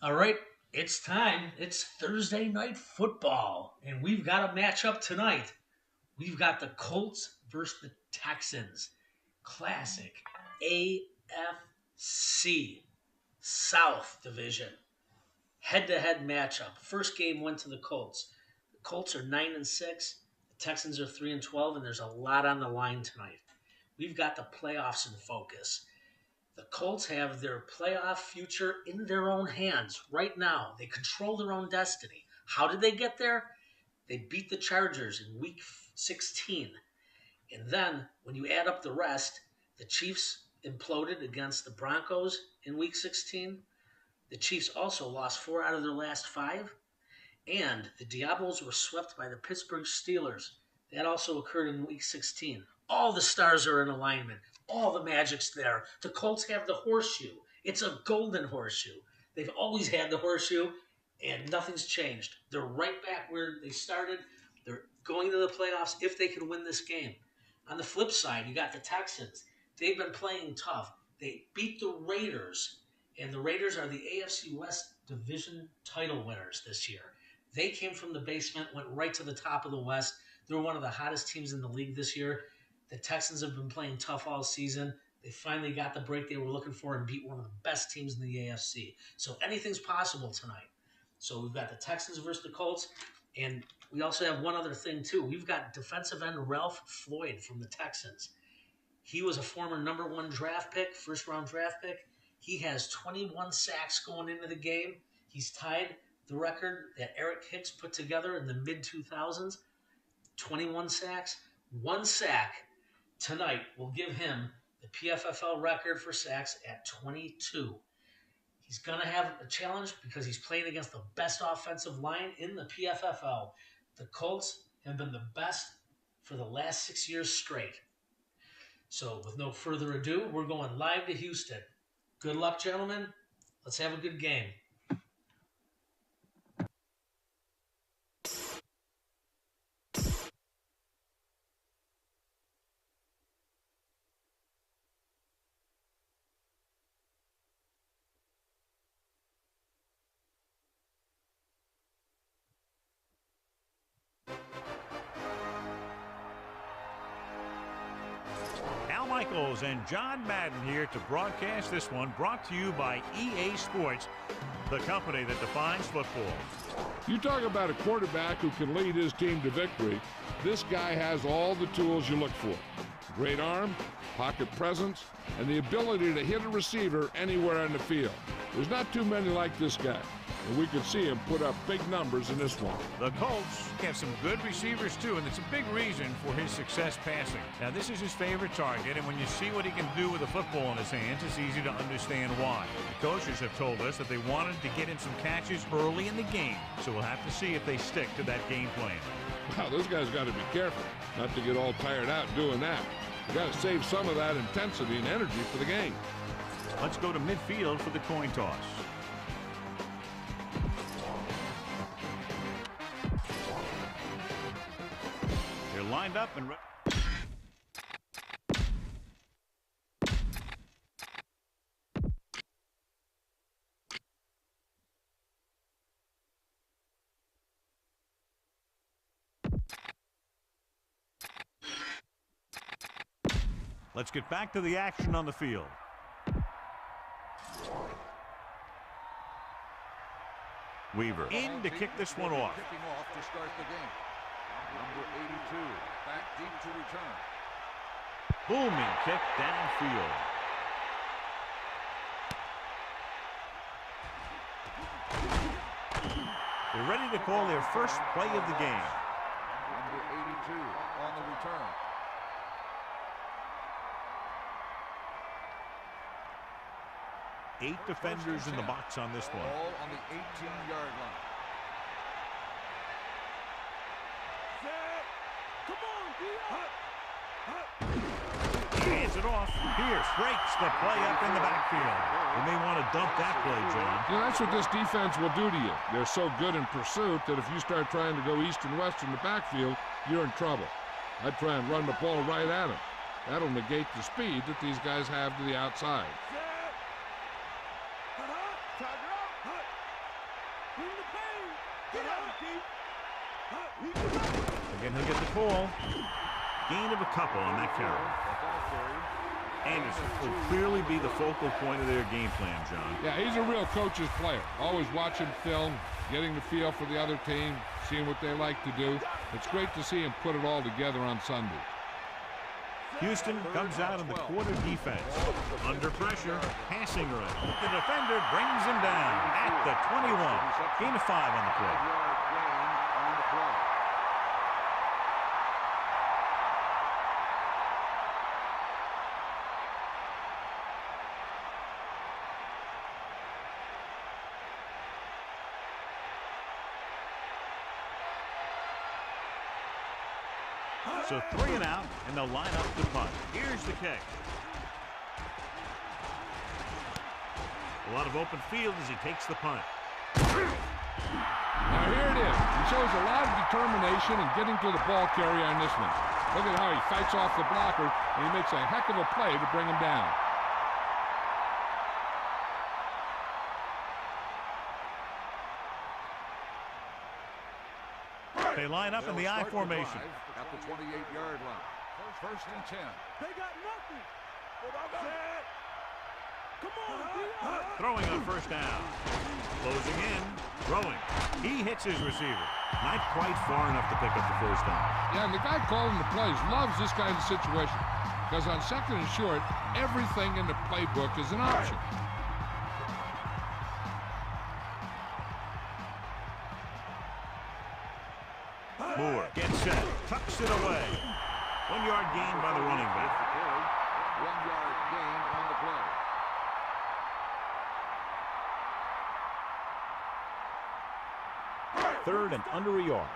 All right, it's time. It's Thursday night football, and we've got a matchup tonight. We've got the Colts versus the Texans. Classic AFC South Division head-to-head matchup. First game went to the Colts. The Colts are 9-6. The Texans are 3-12, and there's a lot on the line tonight. We've got the playoffs in focus. The Colts have their playoff future in their own hands right now. They control their own destiny. How did they get there? They beat the Chargers in week 16. And then when you add up the rest, the Chiefs imploded against the Broncos in week 16. The Chiefs also lost 4 out of their last 5. And the Diablos were swept by the Pittsburgh Steelers. That also occurred in week 16. All the stars are in alignment. All the magic's there. The Colts have the horseshoe. It's a golden horseshoe. They've always had the horseshoe, and nothing's changed. They're right back where they started. They're going to the playoffs if they can win this game. On the flip side, you got the Texans. They've been playing tough. They beat the Raiders, and the Raiders are the AFC West division title winners this year. They came from the basement, went right to the top of the West. They're one of the hottest teams in the league this year. The Texans have been playing tough all season. They finally got the break they were looking for and beat one of the best teams in the AFC. So anything's possible tonight. So we've got the Texans versus the Colts, and we also have one other thing too. We've got defensive end Ralph Floyd from the Texans. He was a former number 1 draft pick, first-round draft pick. He has 21 sacks going into the game. He's tied the record that Eric Hicks put together in the mid-2000s. 21 sacks. 1 sack tonight will give him the PFFL record for sacks at 22. He's going to have a challenge because he's playing against the best offensive line in the PFFL. The Colts have been the best for the last 6 years straight. So with no further ado, we're going live to Houston. Good luck, gentlemen. Let's have a good game. Michaels and John Madden here to broadcast this one, brought to you by EA Sports, the company that defines football. You talk about a quarterback who can lead his team to victory. This guy has all the tools you look for. Great arm, pocket presence, and the ability to hit a receiver anywhere on the field. There's not too many like this guy, and we could see him put up big numbers in this one. The Colts have some good receivers too, and it's a big reason for his success passing. Now this is his favorite target, and when you see what he can do with a football in his hands, it's easy to understand why. The coaches have told us that they wanted to get in some catches early in the game, so we'll have to see if they stick to that game plan. Wow, this guy's got to be careful not to get all tired out doing that. You got to save some of that intensity and energy for the game. Let's go to midfield for the coin toss. They're lined up and let's get back to the action on the field. Weaver in to kick this one off. Kicking off to start the game. Number 82, back deep to return. Booming kick downfield. They're ready to call their first play of the game. Number 82 on the return. Eight defenders in the box on this one. All on the 18-yard line. Hands it off. Pierce breaks the play up in the backfield. You may want to dump that play, John. You know, that's what this defense will do to you. They're so good in pursuit that if you start trying to go east and west in the backfield, you're in trouble. I'd try and run the ball right at them. That'll negate the speed that these guys have to the outside. Again, he'll get the call. Gain of a couple on that carry. Anderson will clearly be the focal point of their game plan, John. Yeah, he's a real coach's player. Always watching film, getting the feel for the other team, seeing what they like to do. It's great to see him put it all together on Sunday. Houston comes out in the quarter defense. Under pressure, passing run. The defender brings him down at the 21. Gain of 5 on the play. So 3 and out, and they'll line up the punt. Here's the kick. A lot of open field as he takes the punt. Now here it is. He shows a lot of determination in getting to the ball carrier on this one. Look at how he fights off the blocker, and he makes a heck of a play to bring him down. They line up in the I formation. At the 28-yard line. First and 10. They got nothing. Throwing on first down. Closing in. Throwing. He hits his receiver. Not quite far enough to pick up the first down. Yeah, and the guy calling the plays loves this kind of situation. Because on second and short, everything in the playbook is an option. Moore gets set, tucks it away. 1-yard gain by the running back. 1-yard gain on the play. Third and under a yard.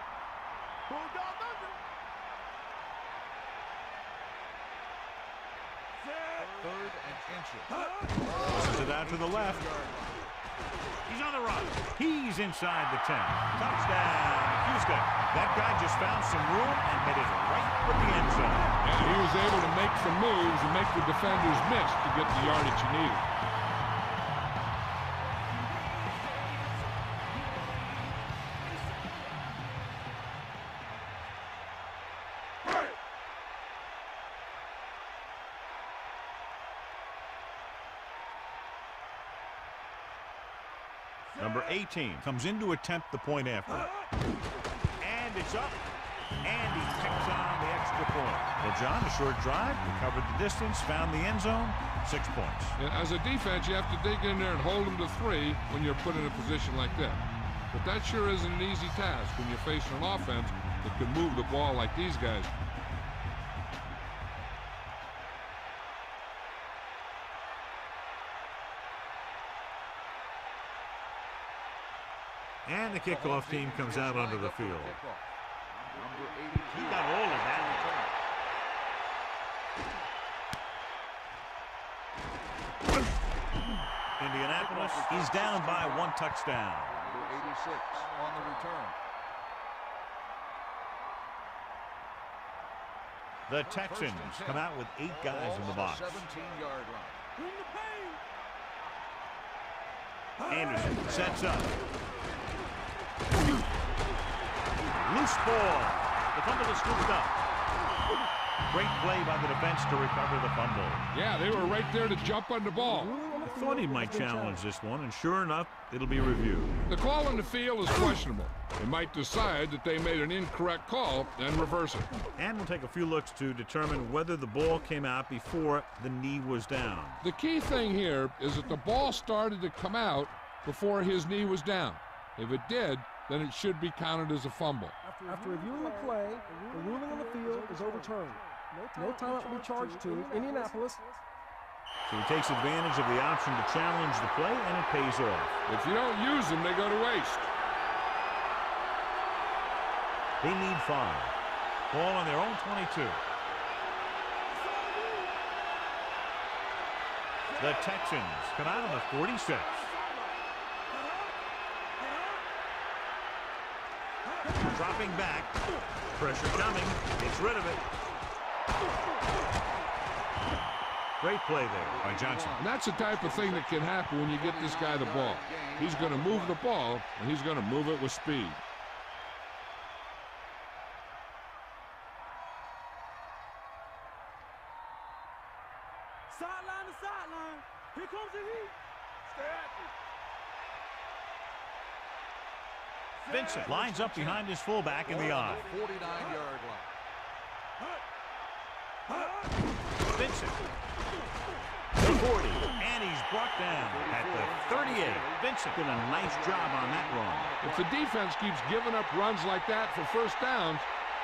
Third and inches. Pushes it out to the left. He's on the run. He's inside the 10. Touchdown, Houston. That guy just found some room and headed right for the end zone. And he was able to make some moves and make the defenders miss to get the yardage he needed. Number 18 comes in to attempt the point after. And it's up. And he picks on the extra point. Well, John, a short drive, recovered the distance, found the end zone, 6 points. And as a defense, you have to dig in there and hold them to 3 when you're put in a position like that. But that sure isn't an easy task when you're facing an offense that can move the ball like these guys. And the kickoff team comes out onto the field. Number 82. He got all of that. Indianapolis, he's down by 1 touchdown. Number 86 on the return. The Texans come out with 8 guys in the box. 17-yard line. Anderson sets up. Loose ball. The fumble is scooped up. Great play by the defense to recover the fumble. Yeah, they were right there to jump on the ball. I thought he might challenge this one, and sure enough, it'll be reviewed. The call on the field is questionable. They might decide that they made an incorrect call and reverse it. And we'll take a few looks to determine whether the ball came out before the knee was down. The key thing here is that the ball started to come out before his knee was down. If it did, then it should be counted as a fumble. After reviewing the play, the ruling on the field is overturned. No timeout will be charged to Indianapolis. So he takes advantage of the option to challenge the play, and it pays off. If you don't use them, they go to waste. They need 5. Ball on their own 22. The Texans come out on the 46. Dropping back. Pressure coming. Gets rid of it. Great play there by Johnson. And that's the type of thing that can happen when you get this guy the ball. He's going to move the ball, and he's going to move it with speed. Sideline to sideline. Here comes the heat. Stay active. Vincent lines up behind his fullback in the I. 49-yard line. Vincent. The 40. And he's brought down at the 38. Vincent did a nice job on that run. If the defense keeps giving up runs like that for first downs,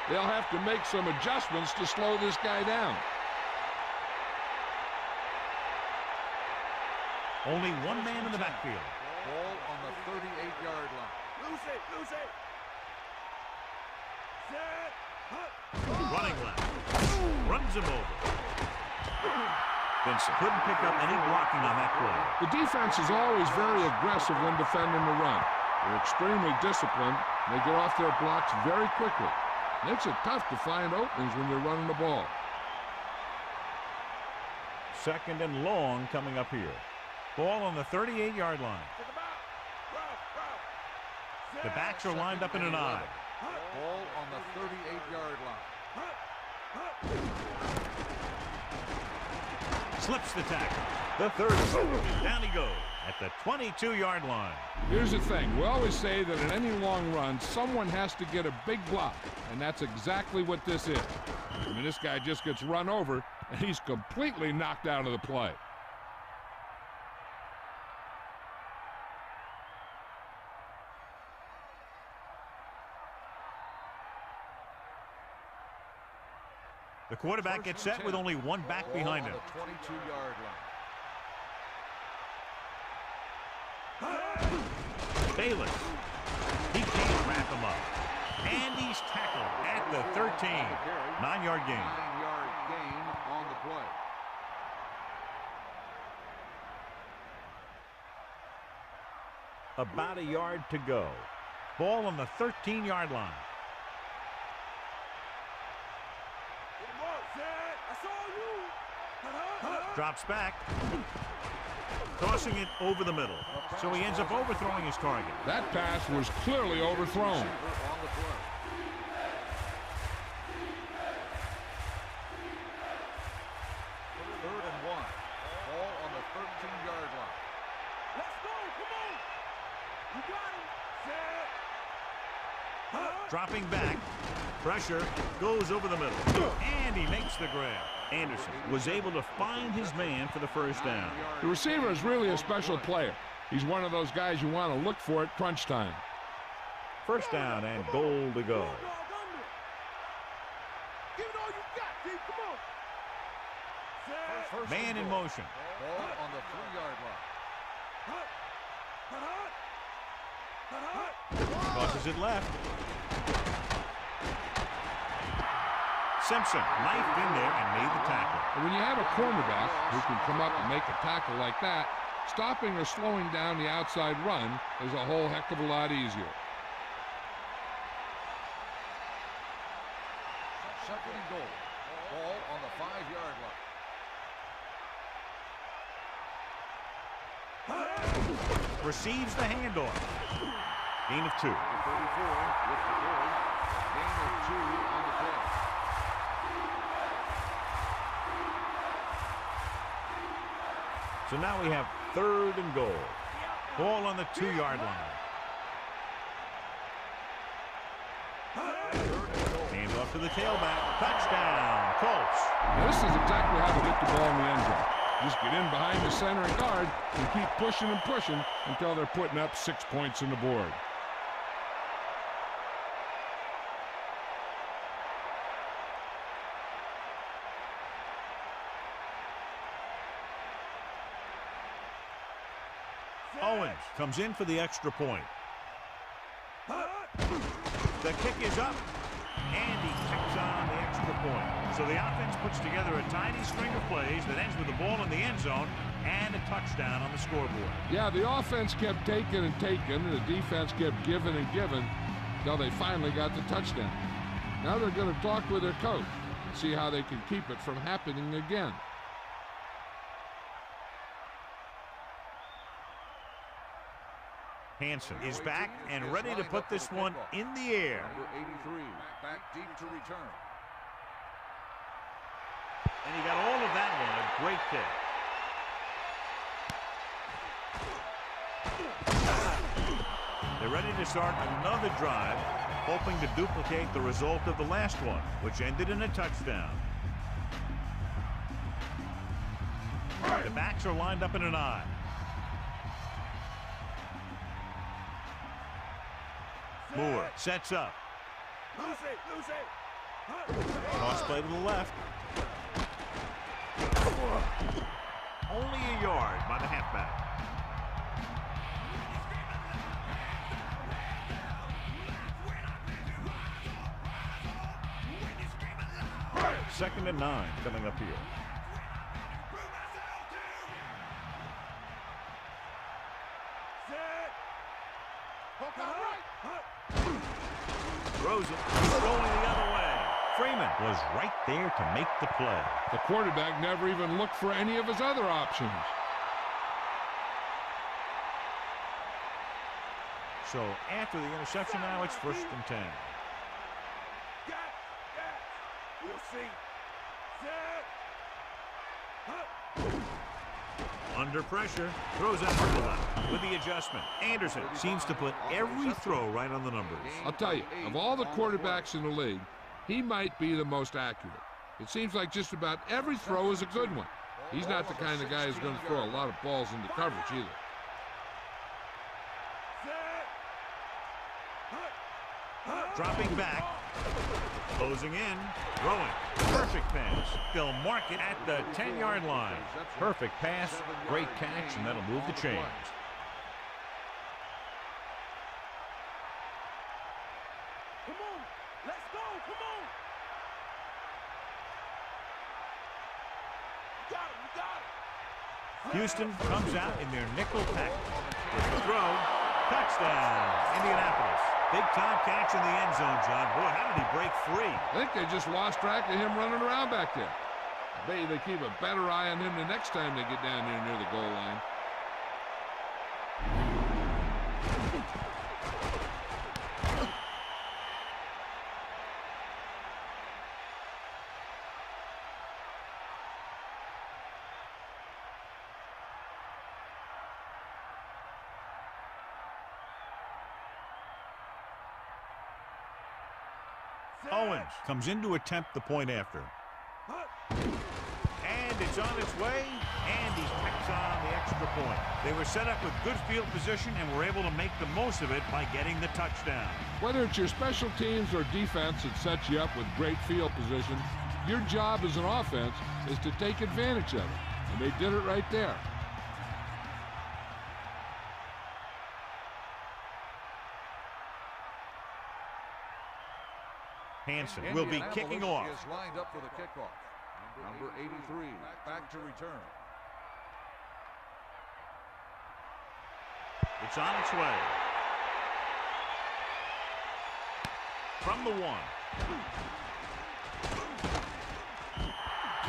they'll have to make some adjustments to slow this guy down. Only one man in the backfield. Ball on the 38-yard line. Loose it, loose it. Set. Running left. Runs him over. Vincent couldn't pick up any blocking on that play. The defense is always very aggressive when defending the run. They're extremely disciplined. They get off their blocks very quickly. Makes it tough to find openings when you're running the ball. Second and long coming up here. Ball on the 38-yard line. The backs are lined up in an I. Ball on the 38-yard line. Slips the tackle. The 30. Down he goes at the 22-yard line. Here's the thing. We always say that in any long run, someone has to get a big block, and that's exactly what this is. I mean, this guy just gets run over, and he's completely knocked out of the play. The quarterback gets set with only one back behind him. The 22-yard line. Bayless. He can't wrap him up. And he's tackled at the 13. 9-yard gain. 9-yard gain on the play. About a yard to go. Ball on the 13-yard line. Drops back. Tossing it over the middle. So he ends up overthrowing his target. That pass was clearly overthrown. On the play. Third and 1. Ball on the 13-yard line. Let's go. Come on. You got him. Set. Dropping back. Pressure goes over the middle. And he makes the grab. Anderson was able to find his man for the first down. The receiver is really a special player. He's one of those guys you want to look for at crunch time. First down and goal to go. Give it all you got, Dave. Come on. Set. Man in motion. Ball on the 3-yard line. Tosses it left. Simpson knifed in there and made the tackle. And when you have a cornerback who can come up and make a tackle like that, stopping or slowing down the outside run is a whole heck of a lot easier. Second and goal. Ball on the 5-yard line. Receives the handoff. Gain of 2. 34 with the carry. Gain of 2 on the play. So now we have third and goal. Ball on the 2-yard line. Hands off to the tailback. Touchdown, Colts. Now, this is exactly how to get the ball in the end zone. Just get in behind the center and guard and keep pushing and pushing until they're putting up 6 points on the board. Owens comes in for the extra point. The kick is up, and he kicks on the extra point. So the offense puts together a tiny string of plays that ends with the ball in the end zone and a touchdown on the scoreboard. Yeah, the offense kept taking and taking, and the defense kept giving and giving until they finally got the touchdown. Now they're going to talk with their coach and see how they can keep it from happening again. Hansen is back and ready to put this one in the air. Number 83, back deep to return. And he got all of that one, a great kick. They're ready to start another drive, hoping to duplicate the result of the last one, which ended in a touchdown. The backs are lined up in an I. Moore sets up. Toss play to the left. Only a yard by the halfback. Second and 9 coming up here. Throws it. He's going the other way. Freeman was right there to make the play. The quarterback never even looked for any of his other options. So after the interception, now it's 1st and 10. We'll see. Under pressure, throws out to the left with the adjustment. Anderson seems to put every throw right on the numbers. I'll tell you, of all the quarterbacks in the league, he might be the most accurate. It seems like just about every throw is a good one. He's not the kind of guy who's going to throw a lot of balls into coverage either. Dropping back, closing in, throwing. Perfect pass. They'll mark it at the 10-yard line. Perfect pass, great catch, and that'll move the chains. Come on, let's go, come on. You got it. Houston comes out in their nickel package. With the throw, touchdown, Indianapolis. Big-time catch in the end zone, John. Boy, how did he break free? I think they just lost track of him running around back there. I bet you they keep a better eye on him the next time they get down there near the goal line. Owens comes in to attempt the point after. And it's on its way, and he picks on the extra point. They were set up with good field position and were able to make the most of it by getting the touchdown. Whether it's your special teams or defense that sets you up with great field position, your job as an offense is to take advantage of it. And they did it right there. Hansen will be kicking off. Is lined up for the kickoff. Number 83, back to return. It's on its way. From the 1.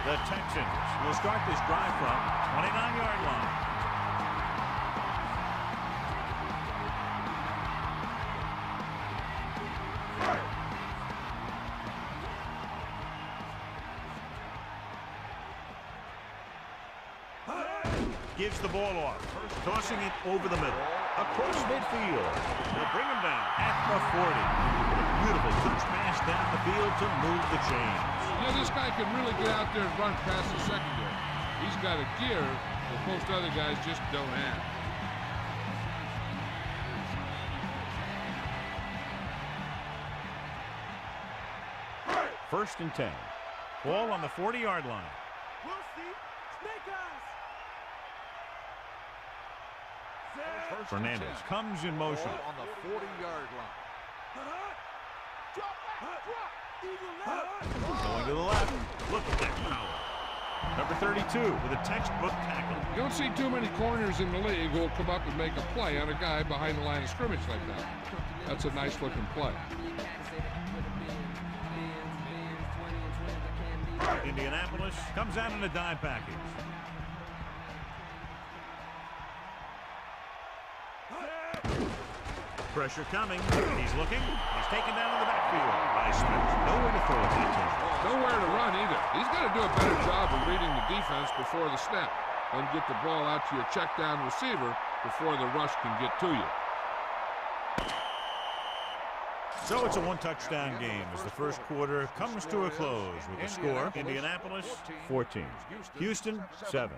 The Texans will start this drive from 29-yard line. Gives the ball off, tossing it over the middle, across midfield. They'll bring him down at the 40. A beautiful touch pass down the field to move the chains. Yeah, this guy can really get out there and run past the secondary. He's got a gear that most other guys just don't have. First and 10. Ball on the 40-yard line. We'll see. Snake eyes. Fernandez comes in motion. Ball on the 40-yard line. Going to the left. Look at that power. Number 32 with a textbook tackle. You don't see too many corners in the league who will come up and make a play on a guy behind the line of scrimmage like that. That's a nice-looking play. Indianapolis comes out in a dime package. Pressure coming. He's looking. He's taken down in the backfield by Smith. Nowhere to throw it that time. Nowhere to run either. He's got to do a better job of reading the defense before the snap and get the ball out to your check down receiver before the rush can get to you. So it's a one-touchdown game as the first quarter comes to a close with the score: Indianapolis 14, Houston 7.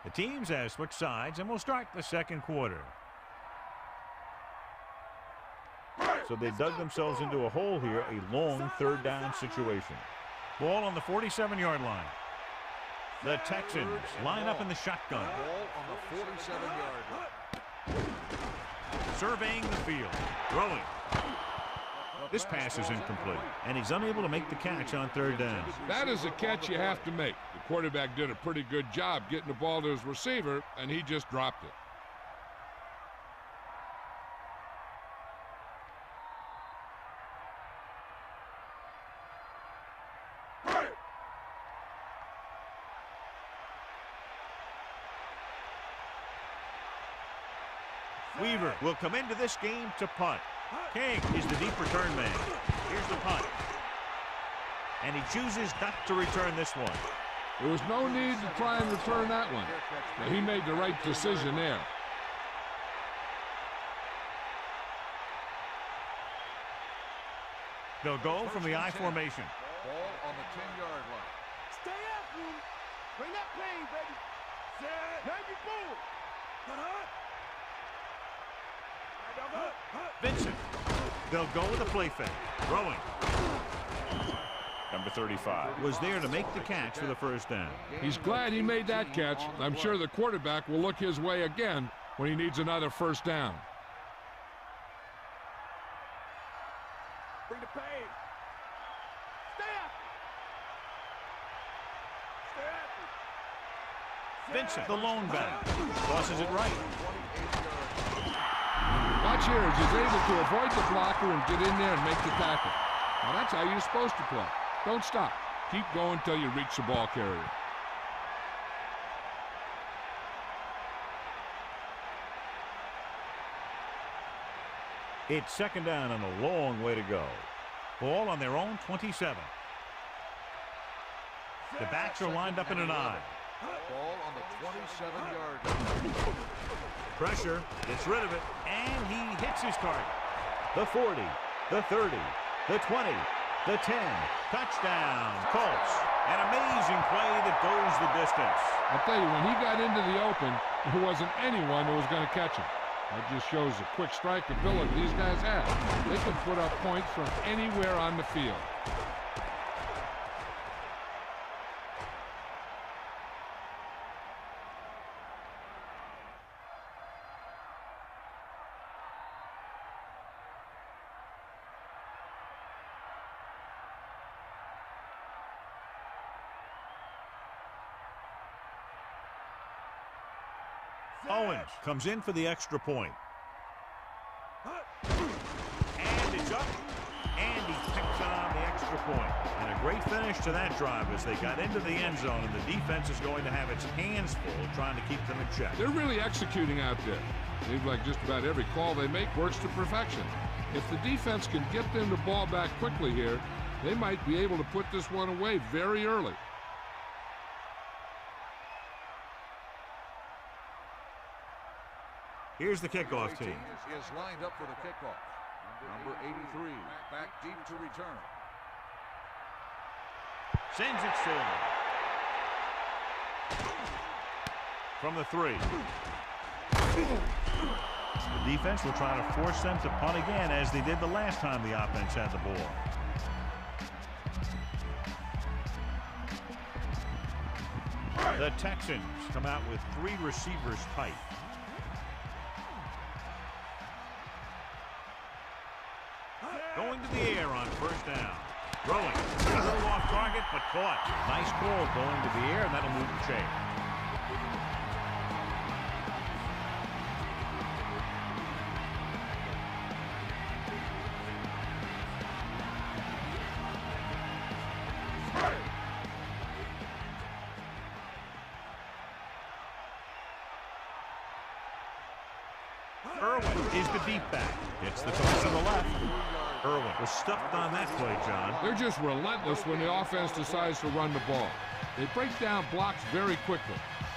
The teams have switched sides, and we'll start the second quarter. So they dug themselves into a hole here, a long third down situation. Ball on the 47-yard line. The Texans line up in the shotgun. Ball on the 47-yard line. Surveying the field. Throwing. This pass is incomplete, and he's unable to make the catch on third down. That is a catch you have to make. The quarterback did a pretty good job getting the ball to his receiver, and he just dropped it. Weaver will come into this game to punt. King is the deep return man. Here's the punt. And he chooses not to return this one. There was no need to try and return that one. Now, he made the right decision there. They'll go from the I formation. Ball on the 10-yard line. Stay after him. Bring that pain, baby. Set. Baby, boom. Vincent. They'll go with a play fake. Throwing. Number 35 was there to make the catch for the first down. He's glad he made that catch. I'm sure the quarterback will look his way again when he needs another first down. Bring the pain. Stay after. Vincent, the lone back, tosses it right. Watch here as he's able to avoid the blocker and get in there and make the tackle. Now that's how you're supposed to play. Don't stop. Keep going until you reach the ball carrier. It's second down and a long way to go. Ball on their own 27. The backs are lined up in an I. Ball on the 27-yard line. Pressure, gets rid of it, and he hits his target. The 40, the 30, the 20, the 10. Touchdown, Colts. An amazing play that goes the distance. I'll tell you, when he got into the open, there wasn't anyone who was going to catch him. That just shows the quick strike ability these guys have. They can put up points from anywhere on the field. Owens comes in for the extra point. And it's up. And he picks on the extra point. And a great finish to that drive as they got into the end zone, and the defense is going to have its hands full trying to keep them in check. They're really executing out there. Seems like just about every call they make works to perfection. If the defense can get them the ball back quickly here, they might be able to put this one away very early. Here's the kickoff team. Is lined up for the kickoff. Number 83, back deep to return. Sends it forward. From the 3. The defense will try to force them to punt again, as they did the last time the offense had the ball. The Texans come out with 3 receivers tight. Going to the air on first down. Throwing. A little off target, but caught. Nice ball going to the air, and that'll move the chain. Irwin is the deep back. Gets the toss to the left. Irwin was stuffed on that play, John. They're just relentless when the offense decides to run the ball. They break down blocks very quickly.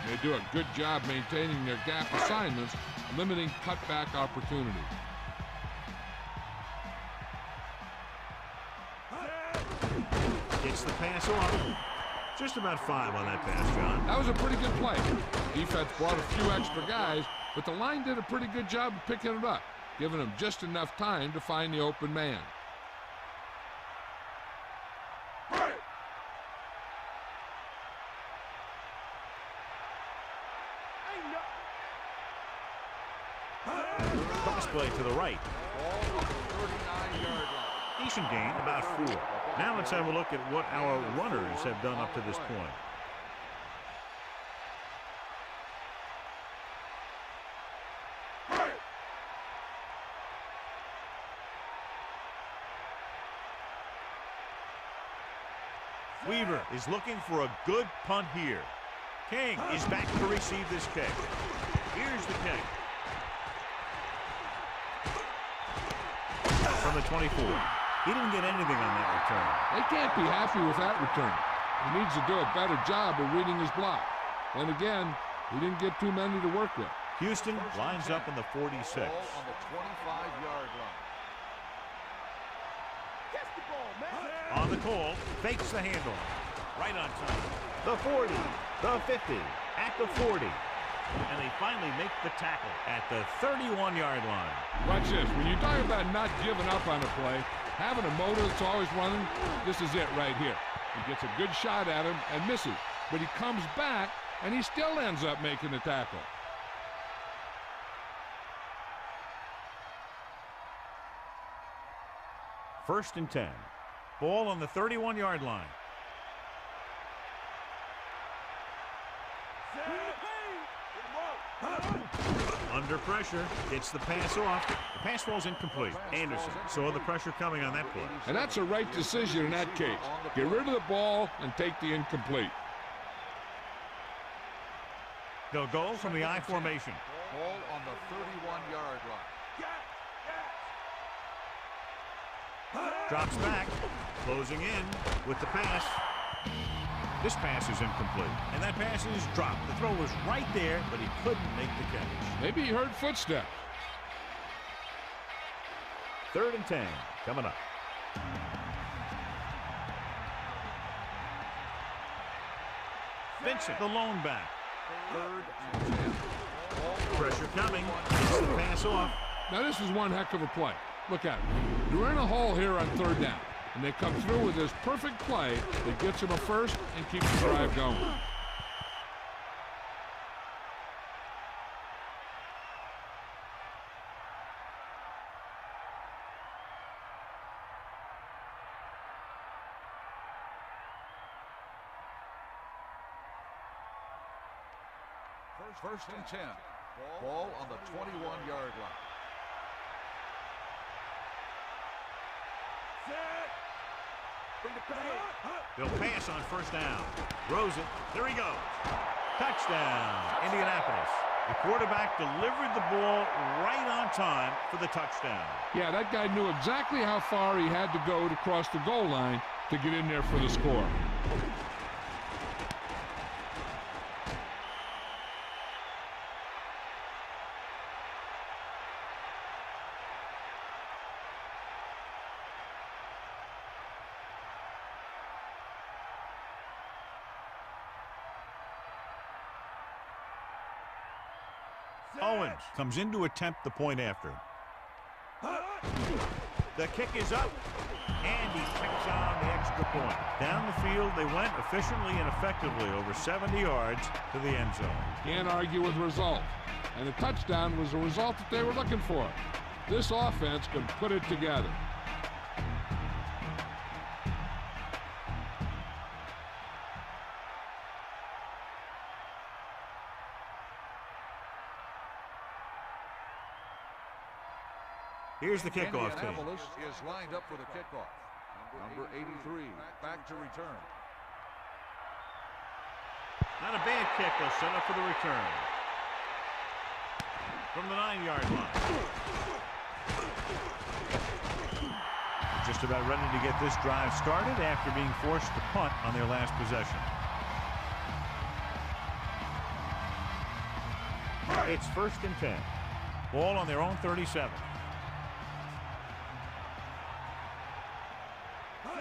They do a good job maintaining their gap assignments, limiting cutback opportunities. Gets the pass off. Just about 5 on that pass, John. That was a pretty good play. Defense brought a few extra guys, but the line did a pretty good job of picking it up, giving them just enough time to find the open man. Cross play to the right. Ball on the 39-yard line. Decent gain, about 4. Now let's have a look at what our runners have done up to this point. Weaver is looking for a good punt here. King is back to receive this kick. Here's the kick. From the 24. He didn't get anything on that return. They can't be happy with that return. He needs to do a better job of reading his block. Then again, he didn't get too many to work with. Houston lines up in the 46. Ball on the 25-yard line. On the call, fakes the handle. Right on time. The 40, the 50, at the 40. And they finally make the tackle at the 31-yard line. Watch this. When you talk about not giving up on a play, having a motor that's always running, this is it right here. He gets a good shot at him and misses. But he comes back, and he still ends up making the tackle. First and 10. Ball on the 31-yard line. Under pressure, gets the pass off. The pass falls incomplete. Anderson saw the pressure coming on that play. And that's a right decision in that case. Get rid of the ball and take the incomplete. They'll go from the I formation. Ball on the 31-yard line. Drops back, closing in with the pass. This pass is incomplete, and that pass is dropped. The throw was right there, but he couldn't make the catch. Maybe he heard footsteps. Third and 10 coming up. Vincent, the lone back. Third and 10. Pressure coming. Gets the pass off. Now this is one heck of a play. Look at it. They're in a hole here on third down, and they come through with this perfect play that gets them a first and keeps the drive going. First and 10. Ball on the 21-yard line. They'll pass on first down. Throws it. There he goes. Touchdown, Indianapolis. The quarterback delivered the ball right on time for the touchdown. Yeah, that guy knew exactly how far he had to go to cross the goal line to get in there for the score. Owens comes in to attempt the point after. The kick is up, and he kicks on the extra point. Down the field they went efficiently and effectively over 70 yards to the end zone. Can't argue with the result. And the touchdown was the result that they were looking for. This offense can put it together. Here's the kickoff team. Indianapolis is lined up for the kickoff. Number 83, back to return. Not a bad kick. They'll set up for the return. From the 9-yard line. Just about ready to get this drive started after being forced to punt on their last possession. It's first and 10. Ball on their own 37.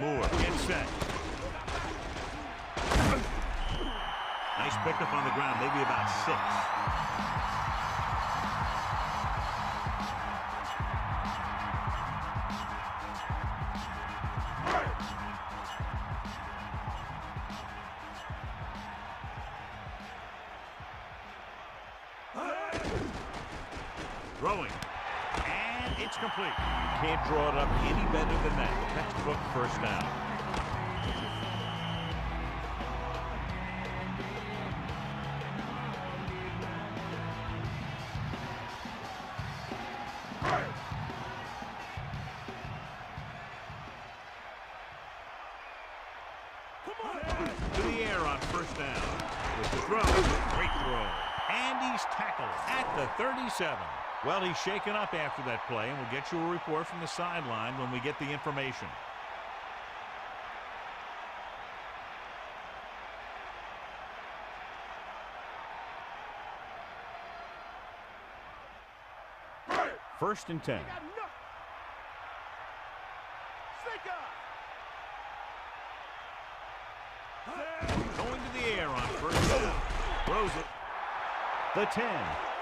Moore gets set. Nice pickup on the ground, maybe about 6. Throwing. And it's complete. You can't draw it up any better than that. Textbook first down. To the air on first down. With the throw. Great throw. And he's tackled at the 37. Well, he's shaken up after that play, and we'll get you a report from the sideline when we get the information. First and 10. Going to the air on first down. Throws it. The 10.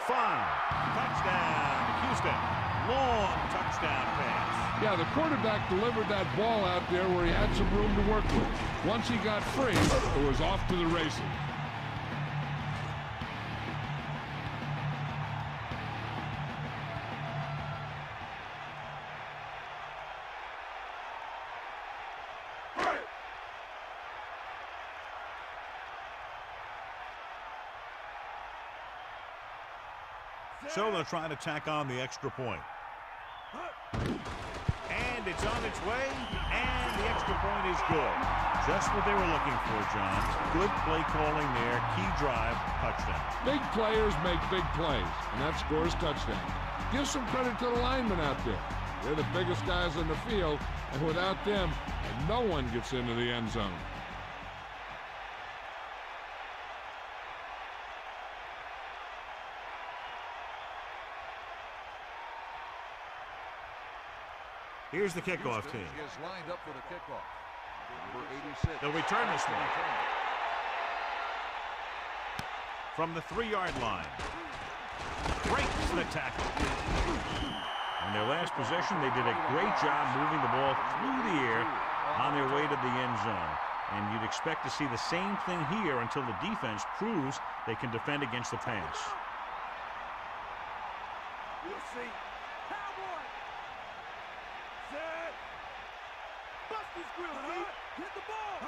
5. Touchdown, Houston. Long touchdown pass. Yeah, the quarterback delivered that ball out there where he had some room to work with. Once he got free, it was off to the races. So they'll try to tack on the extra point. And it's on its way, and the extra point is good. Just what they were looking for, John. Good play calling there, key drive, touchdown. Big players make big plays, and that scores touchdown. Give some credit to the linemen out there. They're the biggest guys in the field, and without them, no one gets into the end zone. Here's the kickoff team. Is lined up for the kickoff. Number 86. They'll return this one. From the 3-yard line. Breaks the tackle. On their last possession, they did a great job moving the ball through the air on their way to the end zone. And you'd expect to see the same thing here until the defense proves they can defend against the pass. We'll see. Hit the ball.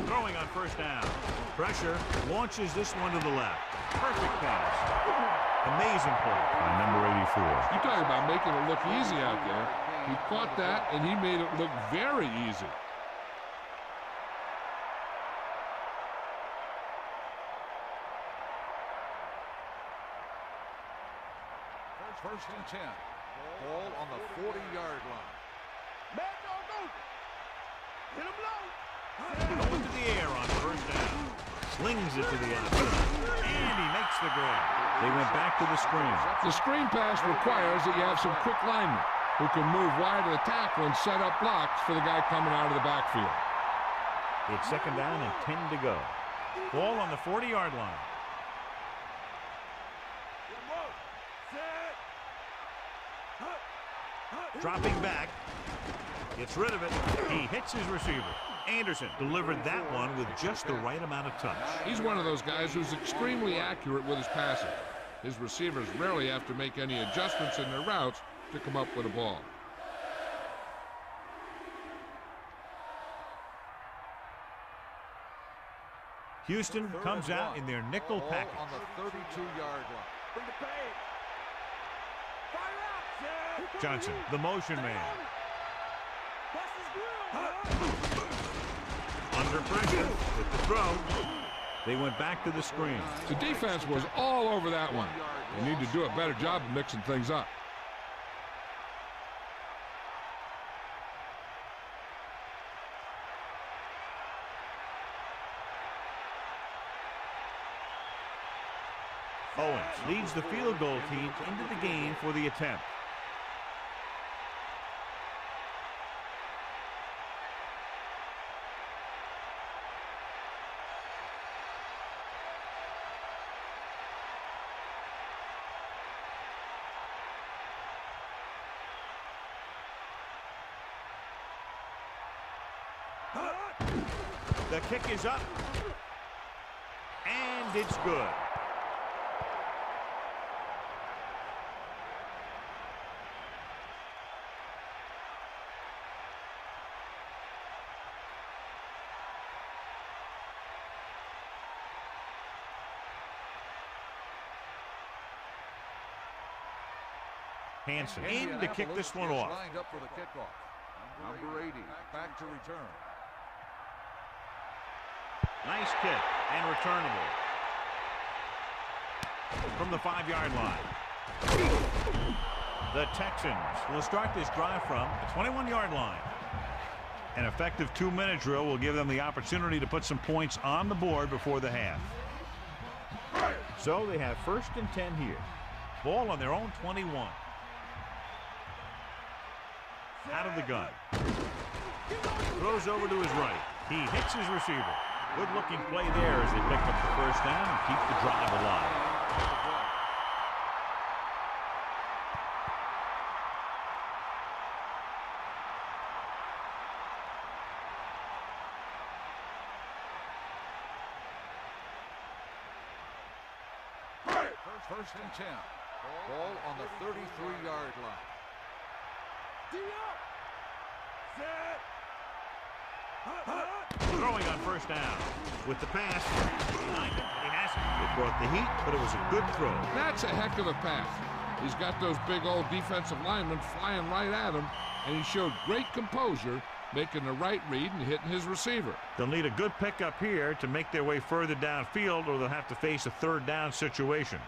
Throwing on first down. Pressure launches this one to the left. Perfect pass. Amazing play by number 84. You talk about making it look easy out there. He caught that, and he made it look very easy. First and 10. Ball on the 40-yard line. Man, go. Hit him low. Going to the air on first down. Slings it to the outside. And he makes the grab. They went back to the screen. The screen pass requires that you have some quick linemen who can move wide of the tackle and set up blocks for the guy coming out of the backfield. It's second down and 10 to go. Ball on the 40-yard line. Dropping back. Gets rid of it. He hits his receiver. Anderson delivered that one with just the right amount of touch. He's one of those guys who's extremely accurate with his passing. His receivers rarely have to make any adjustments in their routes to come up with a ball. Houston comes out in their nickel package. On the 32-yard line. Bring the pain. Fire out. Johnson, the motion man. Under pressure with the throw. They went back to the screen. The defense was all over that one. They need to do a better job of mixing things up. Owens leads the field goal team into the game for the attempt. The kick is up. And it's good. Hansen in to kick this one off. Lined up for the kickoff. Number 80, back to return. Nice kick and returnable. From the 5-yard line. The Texans will start this drive from the 21-yard line. An effective 2-minute drill will give them the opportunity to put some points on the board before the half. So they have 1st and 10 here. Ball on their own 21. Out of the gun. Throws over to his right. He hits his receiver. Good looking play there as they pick up the 1st down and keep the drive alive. First and 10. Ball on the 33-yard line. Throwing on 1st down. With the pass. Behind him. He has it. It brought the heat, but it was a good throw. That's a heck of a pass. He's got those big old defensive linemen flying right at him, and he showed great composure, making the right read and hitting his receiver. They'll need a good pickup here to make their way further downfield, or they'll have to face a 3rd down situation.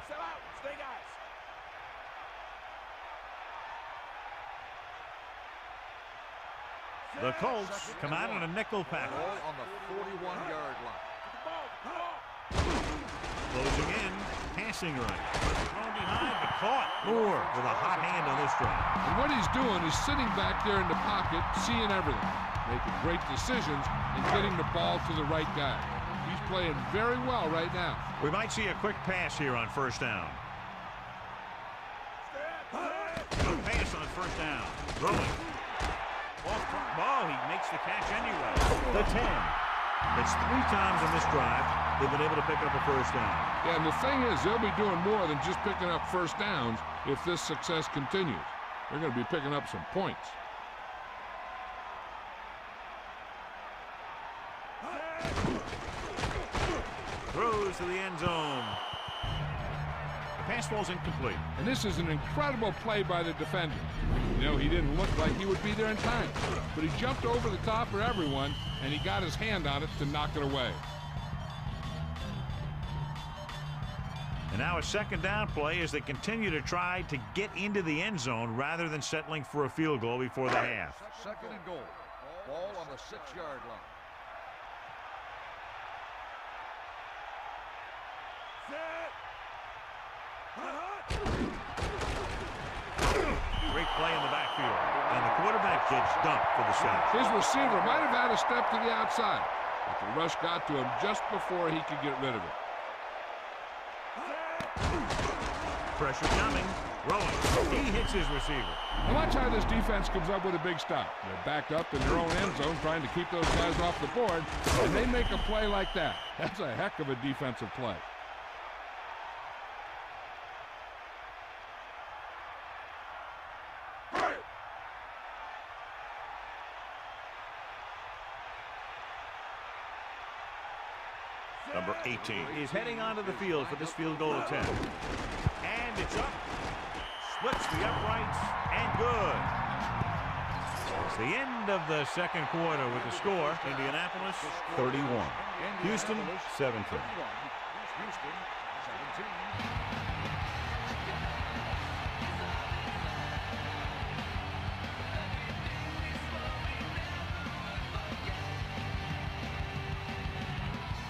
The Colts come out in a nickel package. Ball on the 41-yard line. Closing in, passing right. Thrown behind, but caught. Moore with a hot hand on this drive. And what he's doing is sitting back there in the pocket, seeing everything, making great decisions, and getting the ball to the right guy. He's playing very well right now. We might see a quick pass here on 1st down. Good pass on 1st down. Throwing. Oh, he makes the catch anyway. The 10. It's 3 times on this drive they've been able to pick up a 1st down. Yeah, and the thing is, they'll be doing more than just picking up 1st downs if this success continues. They're going to be picking up some points. Throws to the end zone. The pass ball's incomplete. And this is an incredible play by the defender. You know, he didn't look like he would be there in time, but he jumped over the top of everyone, and he got his hand on it to knock it away. And now a 2nd down play as they continue to try to get into the end zone rather than settling for a field goal before the half. 2nd and goal. Ball on the 6-yard line. Great play in the backfield. And the quarterback gets dumped for the sack. His receiver might have had a step to the outside, but the rush got to him just before he could get rid of it. Pressure coming. Rolling. He hits his receiver. And watch how this defense comes up with a big stop. They're backed up in their own end zone trying to keep those guys off the board, and they make a play like that. That's a heck of a defensive play. Number 18 is heading onto the field for this field goal attempt. And it's up. Splits the uprights and good. It's the end of the 2nd quarter with the score. Indianapolis 31. Houston 17.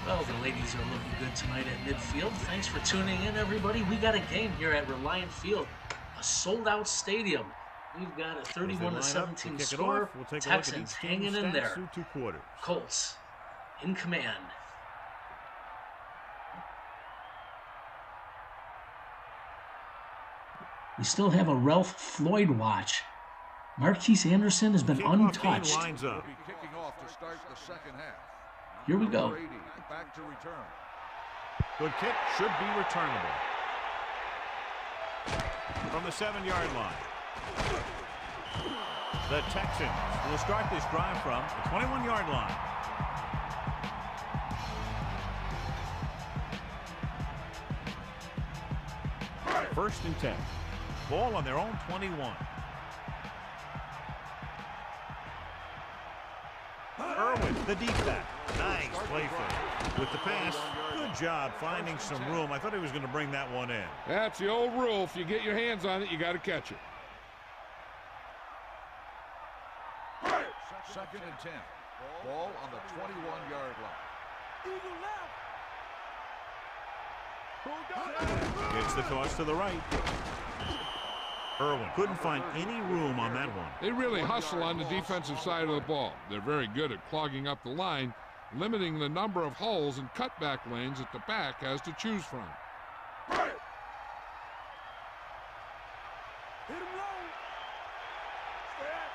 Well, the ladies are looking good tonight at midfield. Thanks for tuning in, everybody. We got a game here at Reliant Field, a sold-out stadium. We've got a 31-17 score. Texans hanging in there. Colts in command. We still have a Ralph Floyd watch. Marquise Anderson has been untouched. Lines up. Will be kicking off to start the second half. Here we go. Number 80, back to return. Good kick, should be returnable. From the 7-yard line. The Texans will start this drive from the 21-yard line. First and 10. Ball on their own 21. Irwin, the deep back. Nice play fake. With the pass, good job finding some room. I thought he was going to bring that one in. That's the old rule. If you get your hands on it, you got to catch it. Second and 10. Ball on the 21-yard line. Gets the toss to the right. Irwin couldn't find any room on that one. They really hustle on the defensive side of the ball. They're very good at clogging up the line, limiting the number of holes and cutback lanes that the back has to choose from. Hit him low. Set.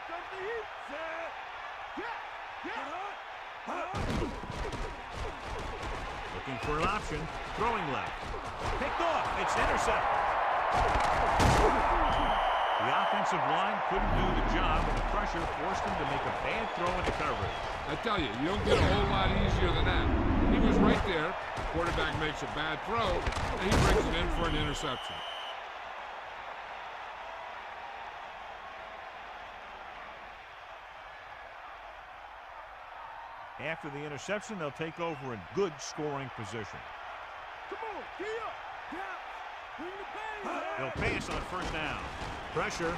Comes the heat. Set. Looking for an option. Throwing left. Picked off. It's intercepted. The offensive line couldn't do the job, and the pressure forced him to make a bad throw into coverage. I tell you, you don't get a whole lot easier than that. He was right there. The quarterback makes a bad throw, and he brings it in for an interception. After the interception, they'll take over in good scoring position. Come on, get up. Yeah. Bring the pain. They'll pass on first down. Pressure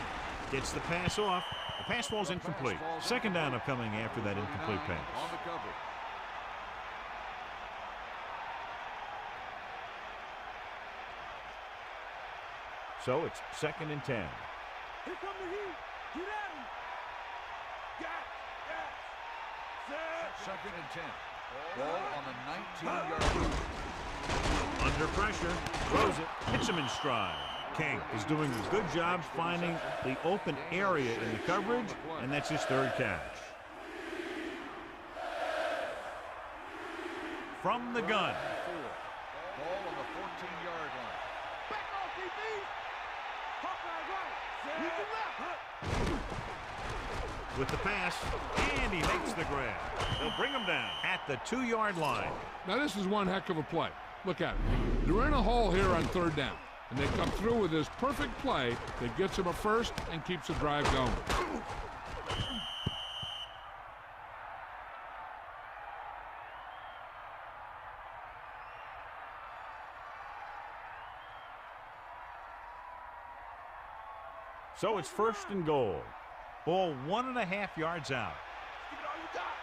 gets the pass off. The pass falls incomplete. Second down upcoming after that incomplete pass. On the cover. So it's second and 10. Here come the heat. Get at him. Got. Set. Second and 10. Ball on the 19-yard line. Under pressure, throws it, hits him in stride. King is doing a good job finding the open area in the coverage, and that's his third catch. From the gun. Ball on the 14-yard line. Back off, DB. Hawkeye right. Set. Left. With the pass, and he makes the grab. They'll bring him down at the 2-yard line. Now, this is one heck of a play. Look at it. They're in a hole here on third down, and they come through with this perfect play that gets them a first and keeps the drive going. So it's first and goal. Ball 1.5 yards out. Give it all you got.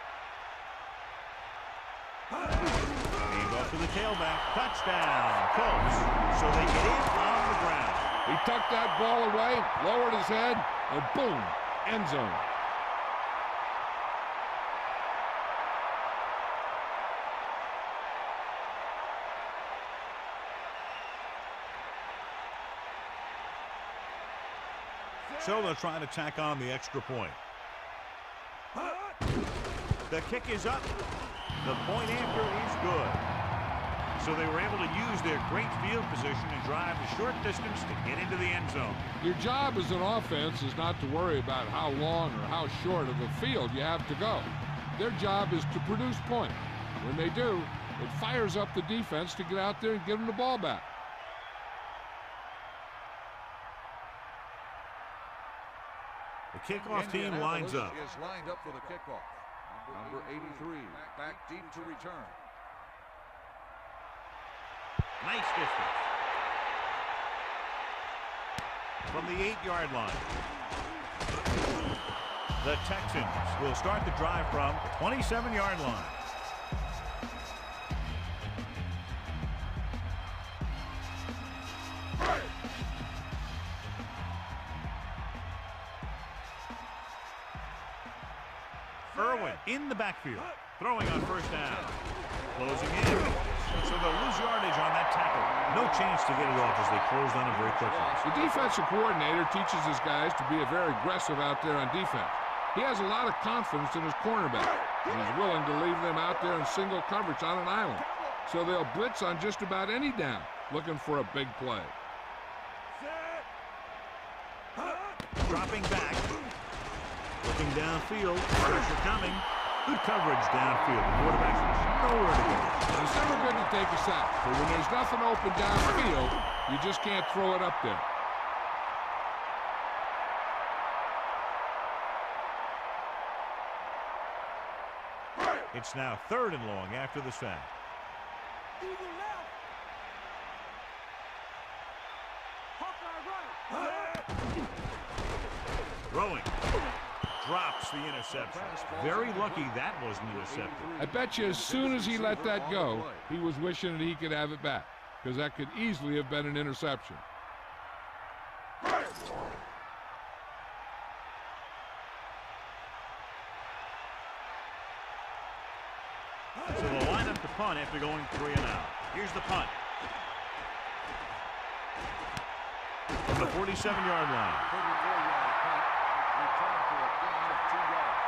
Hand off to the tailback. Touchdown, Colts. So they get in on the ground. He tucked that ball away, lowered his head, and boom, end zone. So they'll try to tack on the extra point. The kick is up. The point after is good. So they were able to use their great field position and drive the short distance to get into the end zone. Your job as an offense is not to worry about how long or how short of a field you have to go. Their job is to produce points. When they do, it fires up the defense to get out there and give them the ball back. The kickoff team lines up. Is lined up for the kickoff. Number 83, back deep to return. Nice distance. From the 8-yard line. The Texans will start the drive from the 27-yard line. Irwin in the backfield, throwing on first down. Closing in, so they'll lose yardage on that tackle. No chance to get it off as they closed on him very quickly. The defensive coordinator teaches his guys to be very aggressive out there on defense. He has a lot of confidence in his cornerback, and he's willing to leave them out there in single coverage on an island. So they'll blitz on just about any down, looking for a big play. Dropping back. Looking downfield. Pressure coming. Good coverage downfield. The quarterback's nowhere to go. And it's never good to take a sack, but when there's nothing open downfield, you just can't throw it up there. It's now 3rd and long after the sack. Throwing. Drops the interception. Very lucky that wasn't intercepted. I bet you as soon as he let that go, he was wishing that he could have it back, because that could easily have been an interception. So they'll line up the punt after going 3 and out. Here's the punt. From the 47-yard line. 34-yard punt. Return for a gain of 2 yards.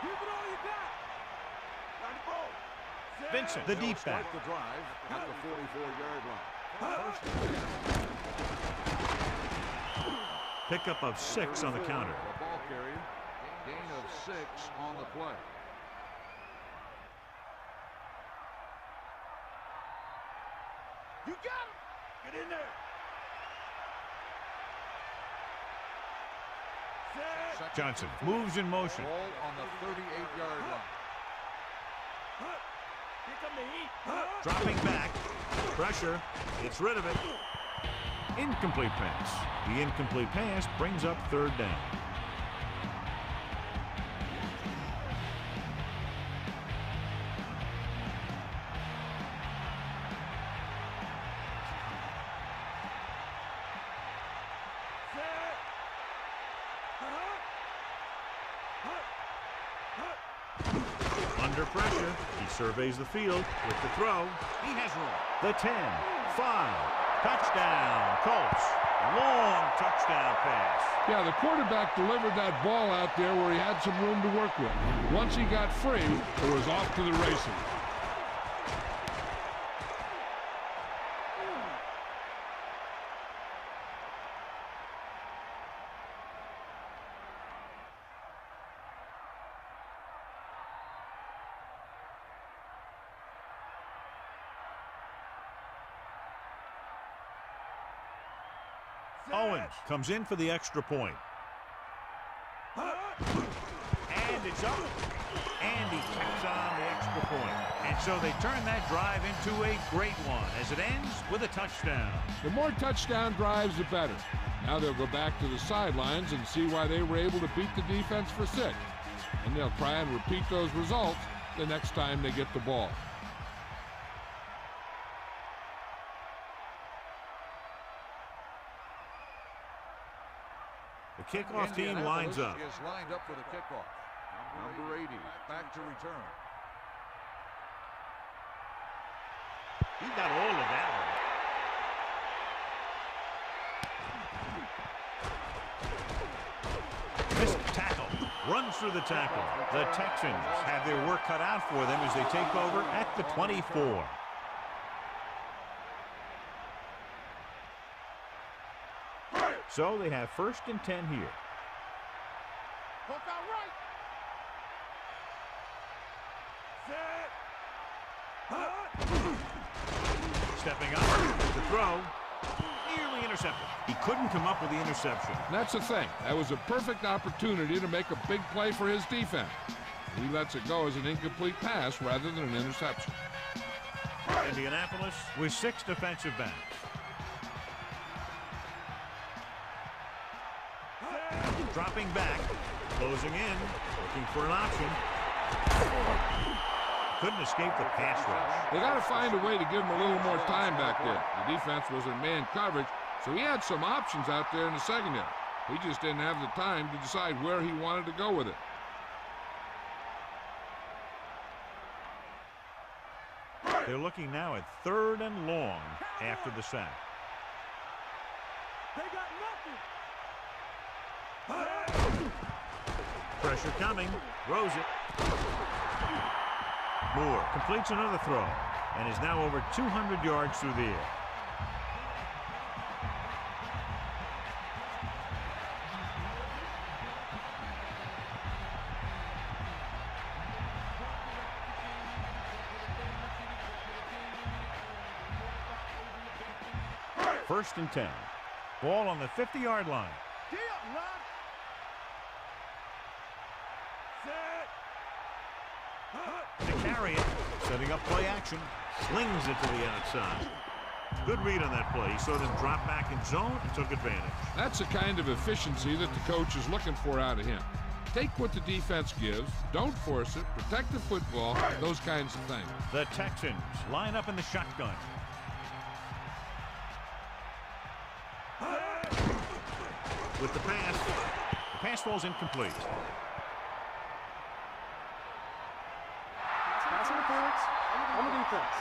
Give it all you got. Got the ball. Vincent, the deep back. Start the drive at the 44-yard line. Pickup of 6 on the counter. The ball carrier. Gain of 6 on the play. You got him. Get in there. Set. Johnson moves in motion. Ball on the 38-yard line. Here come the heat. Dropping back. Pressure. Gets rid of it. Incomplete pass. The incomplete pass brings up 3rd down. Under pressure, he surveys the field with the throw. He has room. The 10, 5, touchdown, Colts. Long touchdown pass. Yeah, the quarterback delivered that ball out there where he had some room to work with. Once he got free, it was off to the races. Owens comes in for the extra point. And it's up. And he kicks on the extra point. And so they turn that drive into a great one as it ends with a touchdown. The more touchdown drives, the better. Now they'll go back to the sidelines and see why they were able to beat the defense for 6. And they'll try and repeat those results the next time they get the ball. The kickoff team lines up. Is lined up for the kickoff. Number 80 back to return. He got all of that one. Missed tackle. Runs through the tackle. The Texans have their work cut out for them as they take over at the 24. So they have 1st and 10 here. Hook out right. Set. Stepping up. The throw. Nearly intercepted. He couldn't come up with the interception. That's the thing. That was a perfect opportunity to make a big play for his defense. He lets it go as an incomplete pass rather than an interception. Indianapolis with 6 defensive backs. Dropping back, closing in, looking for an option. Couldn't escape the pass rush. They got to find a way to give him a little more time back there. The defense was in man coverage, so he had some options out there in the secondary. He just didn't have the time to decide where he wanted to go with it. They're looking now at 3rd and long after the sack. They got nothing. Pressure coming. Throws it. Moore completes another throw and is now over 200 yards through the air. First and 10. Ball on the 50-yard line. To carry it, setting up play action, slings it to the outside. Good read on that play. He saw them drop back in zone and took advantage. That's the kind of efficiency that the coach is looking for out of him. Take what the defense gives, don't force it, protect the football, those kinds of things. The Texans line up in the shotgun. With the pass falls incomplete. Pass interference on the defense.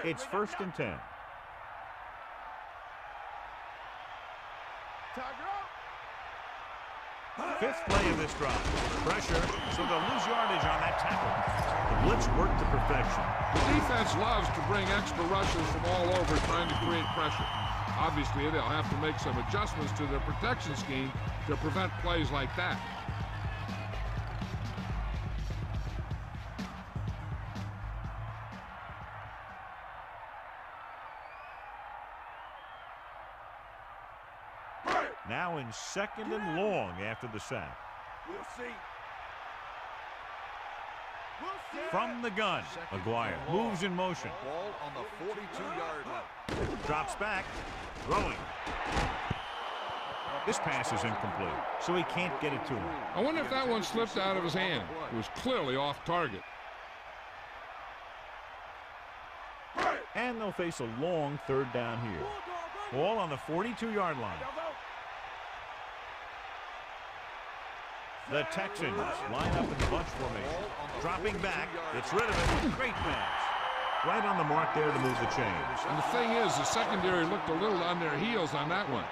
It's 1st and 10. Fifth play of this drive. Pressure, so they'll lose yardage on that tackle. The blitz worked to perfection. The defense loves to bring extra rushers from all over trying to create pressure. Obviously, they'll have to make some adjustments to their protection scheme to prevent plays like that. Now in 2nd and long after the sack. We'll see. From the gun, McGuire moves in motion. Ball on the 42-yard line. Drops back, throwing. This pass is incomplete, so he can't get it to him. I wonder if that one slipped out of his hand. It was clearly off target. And they'll face a long 3rd down here. Ball on the 42-yard line. The Texans line up in the bunch formation. Dropping back, it's rid of it. Great pass. Right on the mark there to move the chains. And the thing is, the secondary looked a little on their heels on that one.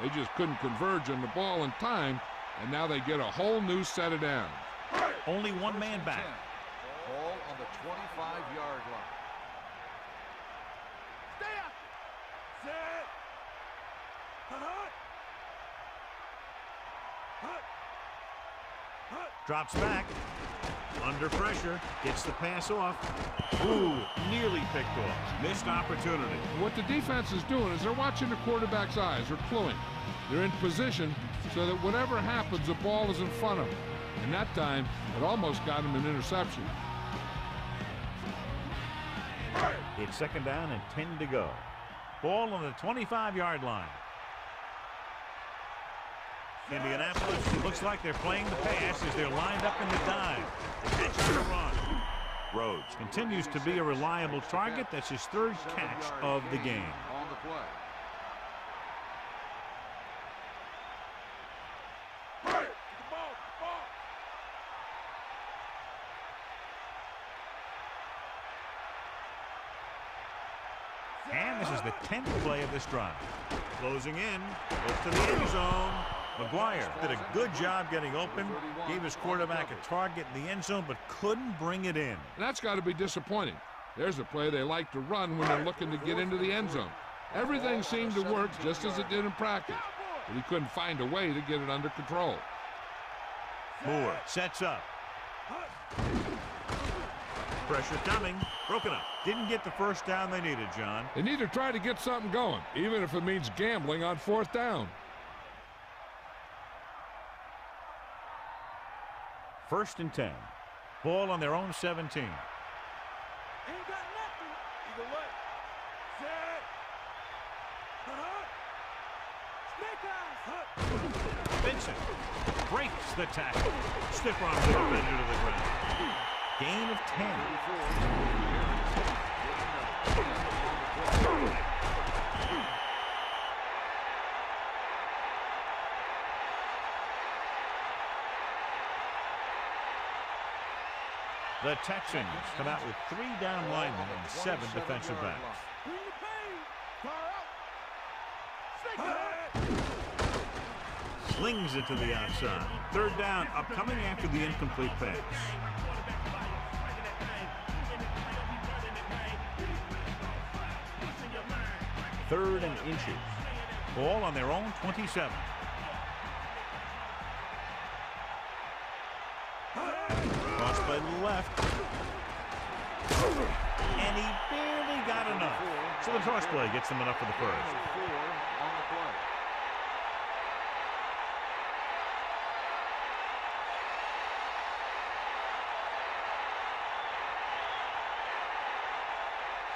They just couldn't converge on the ball in time, and now they get a whole new set of downs. Only one man back. Ball on the 25-yard line. Stay out. Set. Drops back. Under pressure. Gets the pass off. Ooh, nearly picked off. Missed opportunity. What the defense is doing is they're watching the quarterback's eyes. They're cluing. They're in position so that whatever happens, the ball is in front of them. And that time, it almost got him an interception. It's 2nd down and 10 to go. Ball on the 25-yard line. Indianapolis, it looks like they're playing the pass as they're lined up in the dime. They catch the run. Rhodes continues to be a reliable target. That's his 3rd catch of the game. On the play. And this is the 10th play of this drive. Closing in, goes to the end zone. McGuire did a good job getting open, gave his quarterback a target in the end zone, but couldn't bring it in. That's got to be disappointing. There's a play they like to run when they're looking to get into the end zone. Everything seemed to work just as it did in practice, but he couldn't find a way to get it under control. Moore sets up. Pressure coming. Broken up. Didn't get the first down they needed, John. They need to try to get something going, even if it means gambling on 4th down. 1st and 10. Ball on their own 17. Eagle left. Set. Snake eyes. Vincent breaks the tackle. Stiff arm the defender to the ground. Gain of 10. The Texans come out with 3 down linemen and 7 defensive backs. Bring the pain. Far out. Snake eyes. Slings it to the outside. 3rd down upcoming after the incomplete pass. 3rd and inches. Ball on their own 27. Cross by the left. And he barely got enough. So the toss play gets them enough for the first.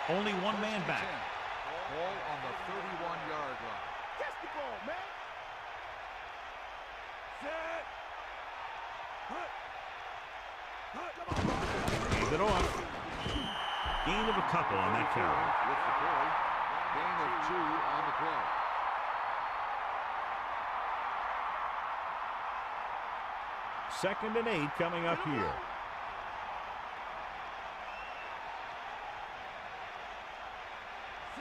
Only one man back. Ball on the 31-yard line. Catch the ball, man. Set. Hands it off. Gain of a couple on that carry. With the carry. Gain of 2 on the play. Second and 8 coming up here.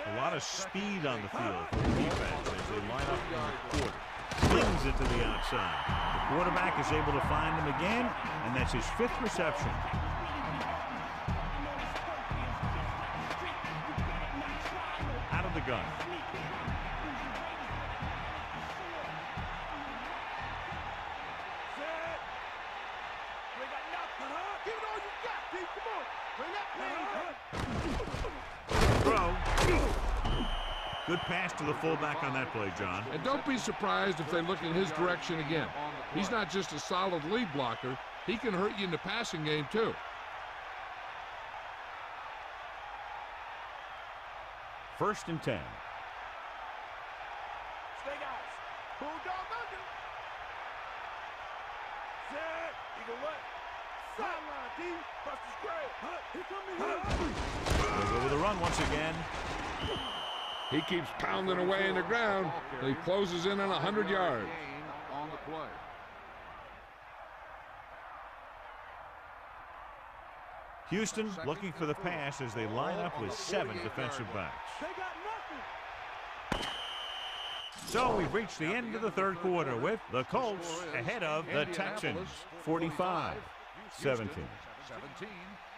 A lot of speed on the field for the defense as they line up in the quarter. Slings it to the outside. The quarterback is able to find him again, and that's his 5th reception. Out of the gun. Set. Bring that knock. Give it all you got, D. Come on. Bring that pain. Throw. Good pass to the fullback on that play, John. And don't be surprised if they look in his direction again. He's not just a solid lead blocker. He can hurt you in the passing game, too. First and 10. Snake eyes. Bulldog under. Set. Eagle left. Sideline, D. Buster's grab. Here come the hit. They'll go with the run once again. He keeps pounding away in the ground. He closes in on 100 yards. Gain on the play. Houston looking for the pass as they line up with 7 defensive backs. They got nothing. So we've reached the end of the 3rd quarter with the Colts ahead of the Texans, 45-17. 17.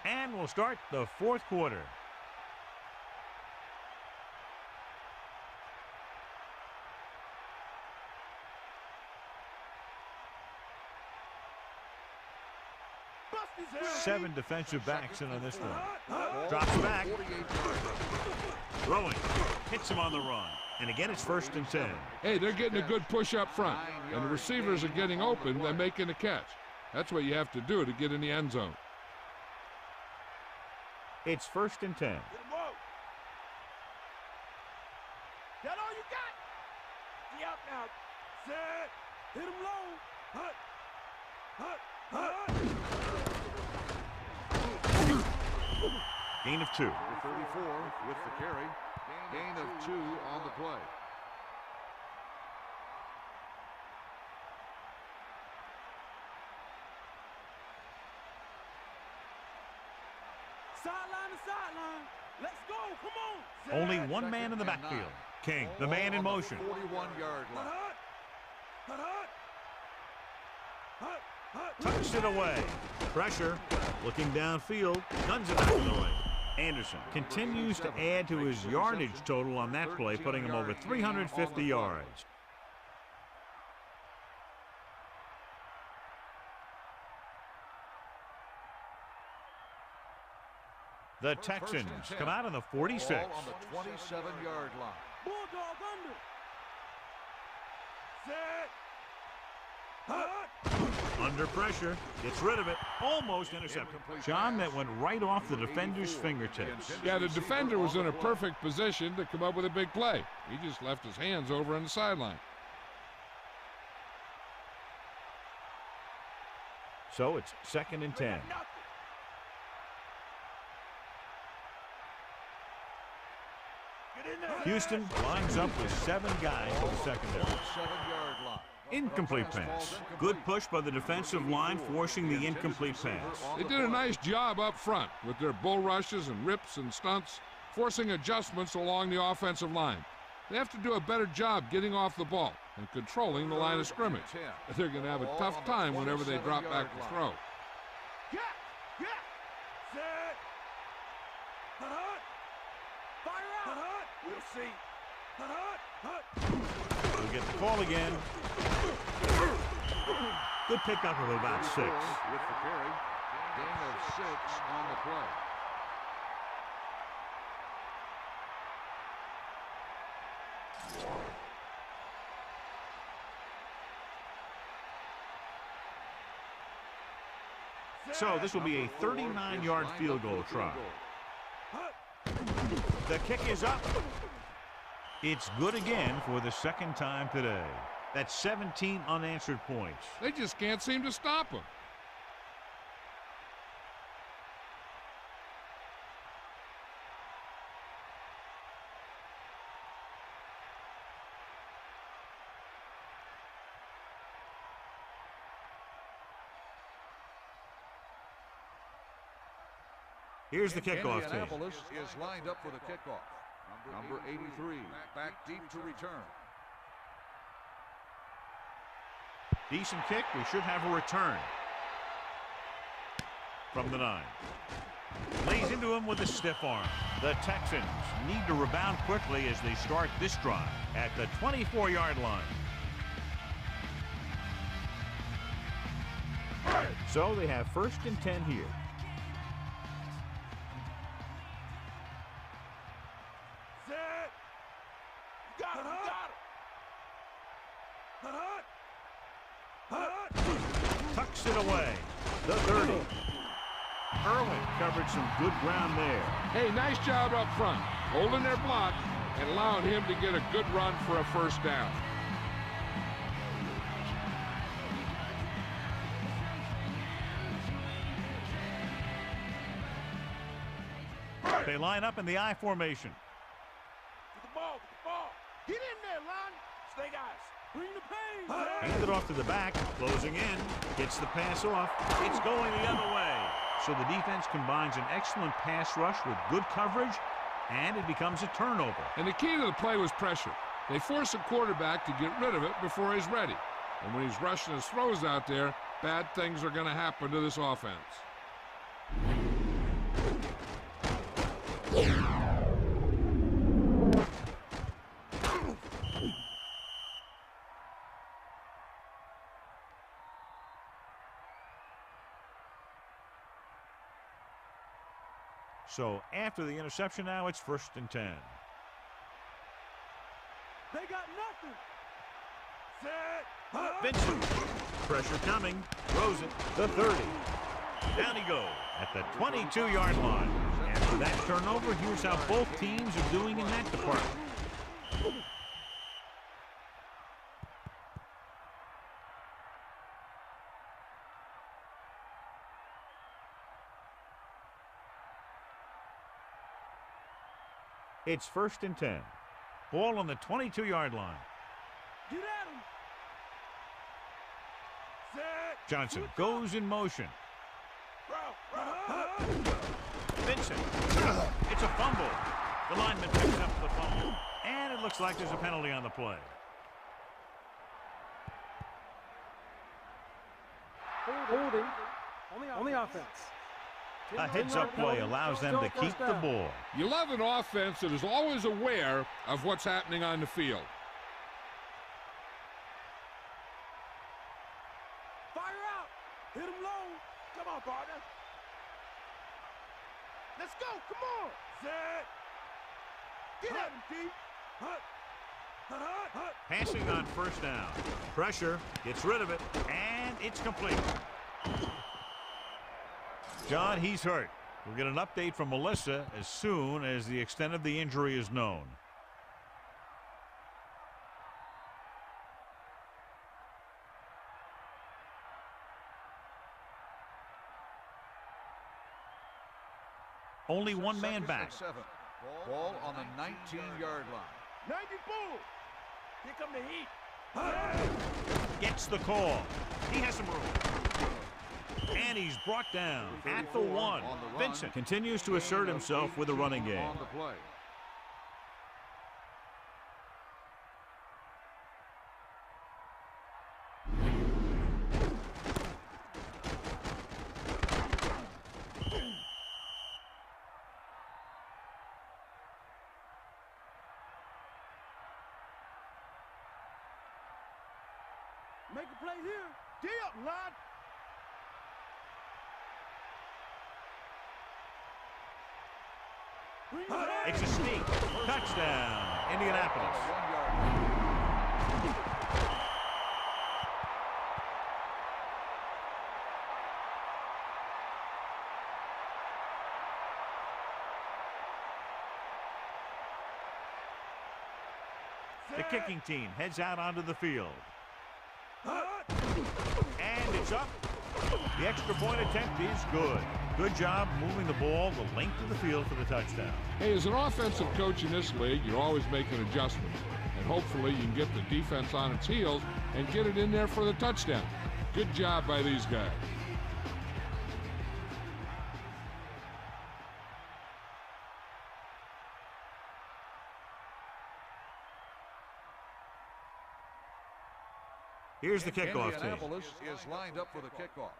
And we'll start the 4th quarter. Buster's 7 defensive backs in on this one. Drops back. Throwing. Hits him on the run. And again, it's 1st and 10. Hey, they're getting a good push up front. And the receivers are getting open and making the catch. That's what you have to do to get in the end zone. It's 1st and 10. Get him low. Got all you got. The out now. Set. Hit him low. Hut. Gain of 2. 34 with the carry. Gain of 2 on the play. Sideline to sideline. Let's go. Come on. Only one man in the backfield. King, the man in motion. 41-yard line. Tucks it away. Pressure. Looking downfield. Guns it out of the way. Anderson continues to add to his yardage total on that play, putting him over 350 yards. The Texans come out on the 46. Ball on the 27-yard line. Bulldog under. Set. Under pressure, gets rid of it, almost intercepted. John, that went right off the defender's fingertips. Yeah, the defender was in a perfect position to come up with a big play. He just left his hands over on the sideline. So it's 2nd and 10. Houston lines up with 7 guys for the secondary. 7-yard line. Incomplete pass. Good push by the defensive line, forcing the incomplete pass. They did a nice job up front with their bull rushes and rips and stunts, forcing adjustments along the offensive line. They have to do a better job getting off the ball and controlling the line of scrimmage. They're going to have a tough time whenever they drop back to throw. Yeah. Set. Hut. Fire out. Hut. We'll see. Hut. We'll get the call again. Good pickup of about 6. With the carry. Gain of 6 on the play. So this will be a 39-yard field goal try. The kick is up. It's good again for the 2nd time today. That's 17 unanswered points. They just can't seem to stop him. Here's the kickoff team. Indianapolis is lined up for the kickoff. Number 83, back deep to return. Decent kick. We should have a return from the 9. Lays into him with a stiff arm. The Texans need to rebound quickly as they start this drive at the 24-yard line. So they have 1st and 10 here. Set. Got him. Hut. Tucks it away. The 30. Irwin covered some good ground there. Hey, nice job up front, holding their block and allowing him to get a good run for a 1st down. They line up in the I formation. Get the ball. Get in there, Lon. Snake eyes. Bring the pain. Hand it off to the back, closing in, gets the pass off. It's going the other way. So the defense combines an excellent pass rush with good coverage, and it becomes a turnover. And the key to the play was pressure. They force a quarterback to get rid of it before he's ready. And when he's rushing his throws out there, bad things are going to happen to this offense. So after the interception now, it's 1st and 10. They got nothing. Set. Vincent. Pressure coming. Throws it. The 30. Down he goes at the 22-yard line. After that turnover, here's how both teams are doing in that department. It's 1st and 10. Ball on the 22-yard line. Get at him. Set. Johnson goes in motion. Vincent. It's a fumble. The lineman picks up the fumble. And it looks like there's a penalty on the play. Holding on the offense. A heads-up play allows them to keep the ball. You love an offense that is always aware of what's happening on the field. Fire out. Hit him low. Come on, partner. Let's go. Come on. Set. Get at him, D. Hut. Passing on first down. Pressure, gets rid of it, and it's complete. John, he's hurt. We'll get an update from Melissa as soon as the extent of the injury is known. Only one man back. Ball on the 19-yard line. 94. Here come the heat. Gets the call. He has some room. And he's brought down at the 1. Vincent continues to assert himself with the running game. On the play. Make a play here. D up, lad. It's a sneak. Touchdown, Indianapolis. 1 yard. The kicking team heads out onto the field. And it's up. The extra point attempt is good. Good job moving the ball the length of the field for the touchdown. Hey, as an offensive coach in this league, you're always making adjustments. And hopefully you can get the defense on its heels and get it in there for the touchdown. Good job by these guys. Here's the kickoff team. Indianapolis is lined up for the kickoff.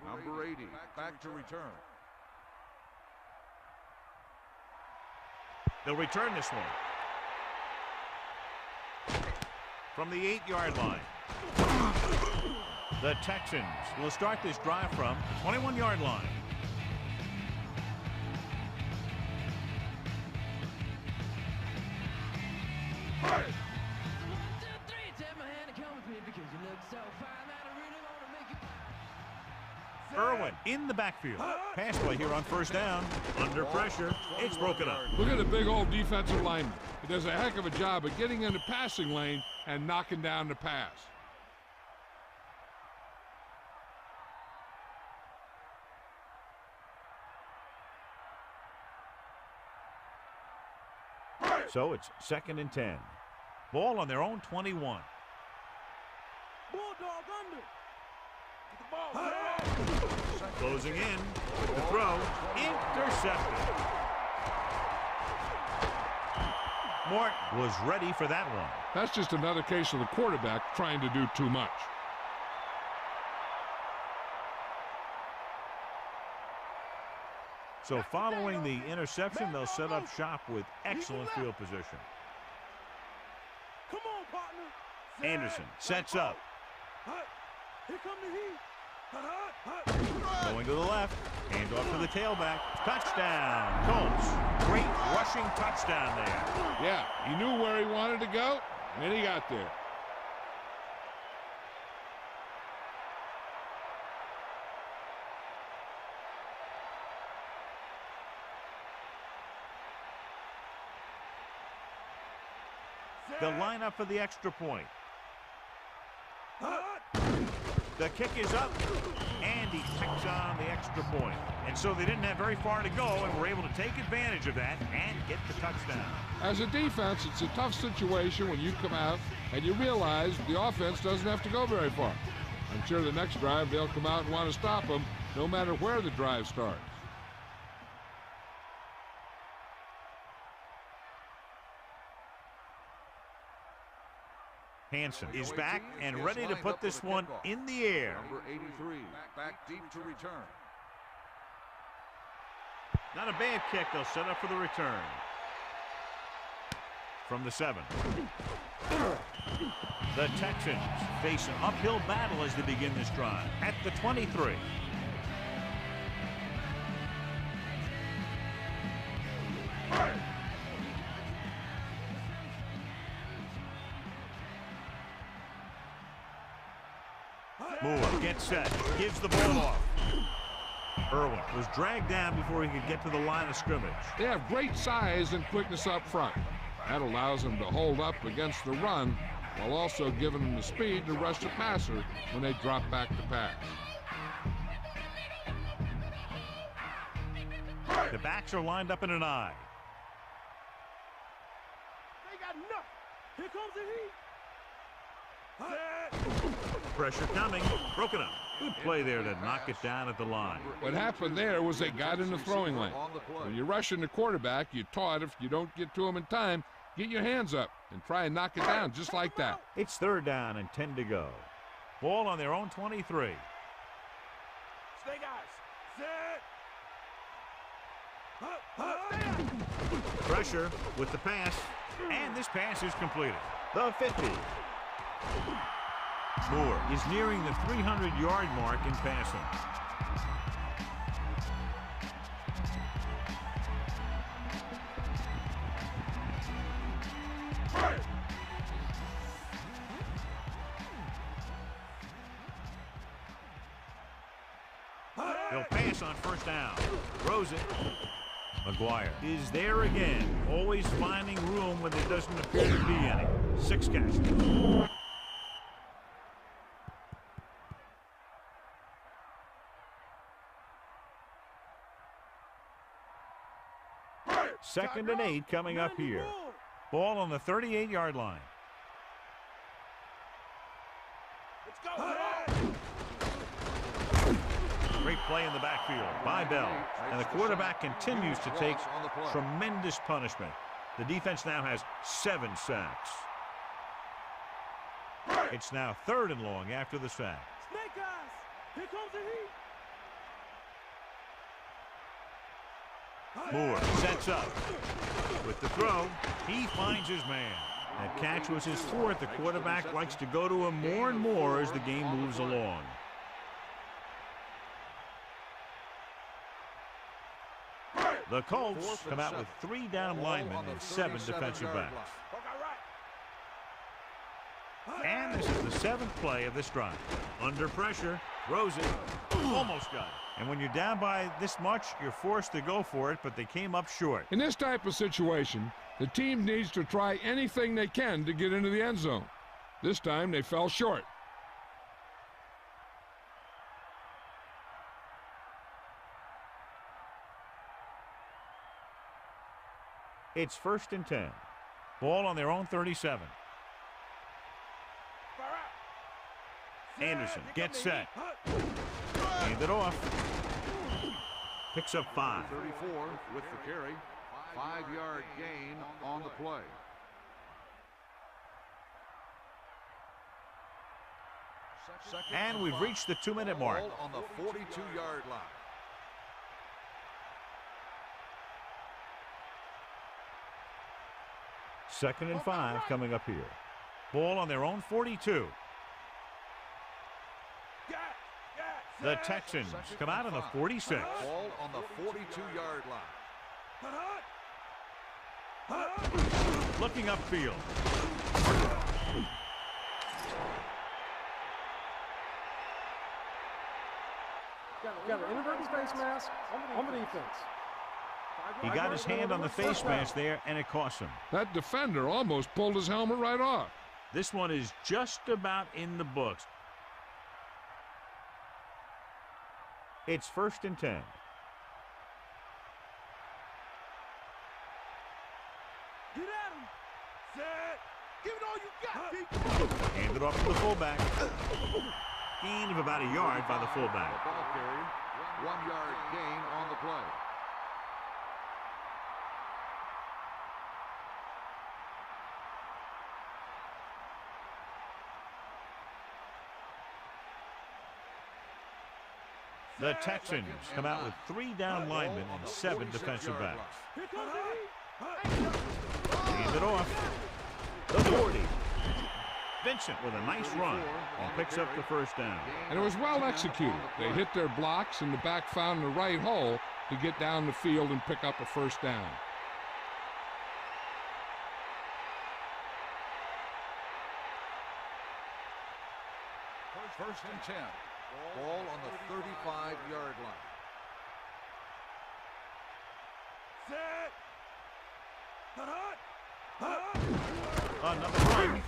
Number 80, back to return. They'll return this one. From the 8-yard line. The Texans will start this drive from the 21-yard line. Irwin in the backfield. Pass play here on first down. Under pressure. It's broken up. Look at the big old defensive lineman. He does a heck of a job of getting in the passing lane and knocking down the pass. So it's 2nd and 10. Ball on their own 21. Bulldog under. Get the ball. Closing in. The throw. Intercepted. Morton was ready for that one. That's just another case of the quarterback trying to do too much. So following the interception, they'll set up shop with excellent field position. Come on, partner. Anderson sets up. Here come the heat. Going to the left. Hand off to the tailback. Touchdown, Colts. Great rushing touchdown there. Yeah, he knew where he wanted to go, and he got there. They'll line up for the extra point. The kick is up, and he picks on the extra point. And so they didn't have very far to go and were able to take advantage of that and get the touchdown. As a defense, it's a tough situation when you come out and you realize the offense doesn't have to go very far. I'm sure the next drive they'll come out and want to stop them no matter where the drive starts. Hansen is back and ready to put this one in the air. Number 83, back deep to return. Not a bad kick. They'll set up for the return. From the 7. The Texans face an uphill battle as they begin this drive. At the 23. Moore gets set, gives the ball off. Irwin was dragged down before he could get to the line of scrimmage. They have great size and quickness up front. That allows them to hold up against the run while also giving them the speed to rush the passer when they drop back to pass. The backs are lined up in an eye. They got nothing. Here comes the heat. Pressure coming, broken up. Good play there to knock it down at the line. What happened there was they got in the throwing lane. When you're rushing the quarterback, you're taught if you don't get to him in time, get your hands up and try and knock it down just like that. It's 3rd down and 10 to go. Ball on their own 23. Stay guys. Set. Pressure with the pass, and this pass is completed. The 50. Moore is nearing the 300-yard mark in passing. They'll pass on 1st down. Throws it. McGuire is there again, always finding room when there doesn't appear to be any. 6 catches. Second and 8 coming up here. Ball on the 38-yard line. Let's go. Great play in the backfield by Bell. And the quarterback continues to take tremendous punishment. The defense now has 7 sacks. It's now 3rd and long after the sack. Snake eyes. Here comes the heat. Moore sets up. With the throw, he finds his man. That catch was his 4th. The quarterback likes to go to him more and more as the game moves along. The Colts come out with 3 down linemen and 7 defensive backs. And this is the 7th play of this drive. Under pressure, throws it, almost got it. And when you're down by this much, you're forced to go for it, but they came up short. In this type of situation, the team needs to try anything they can to get into the end zone. This time they fell short. It's 1st and 10. Ball on their own 37. Anderson gets set. Hand it off. Picks up 5. 34 with the carry. 5-yard gain on the play. And we've reached the 2-minute mark. Ball on the 42-yard line. Second and 5 coming up here. Ball on their own 42. The Texans come out on the 46. Ball on the 42-yard line. Looking upfield. Got an inadvertent face mask on the defense. He got his hand on the face mask there, and it cost him. That defender almost pulled his helmet right off. This one is just about in the books. It's 1st and 10. Get at him. Set. Give it all you got, Pete. Hand it off to the fullback. Gain of about a yard by the fullback. Ball carrier. 1-yard gain on the play. The Texans come out with 3 down linemen and 7 defensive backs. Hand it off. The 40. Vincent with a nice run and picks up the 1st down. And it was well executed. They hit their blocks and the back found the right hole to get down the field and pick up a 1st down. First and 10. Ball on the 35-yard line. Set. Hut. Another run.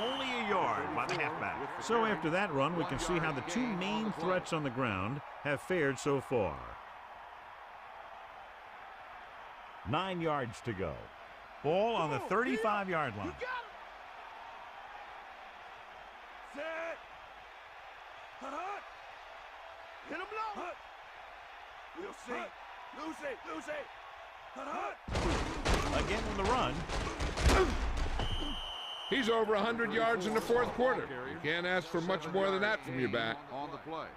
Only a yard by the halfback. So after that run, we can see how the two main threats on the ground have fared so far. 9 yards to go. Ball on the 35-yard line. Set. Hut. Hit him low. Hut. We'll see. Lucy. Hut. Again on the run. He's over 100 yards in the fourth quarter. You can't ask for much more than that from your back. On the play.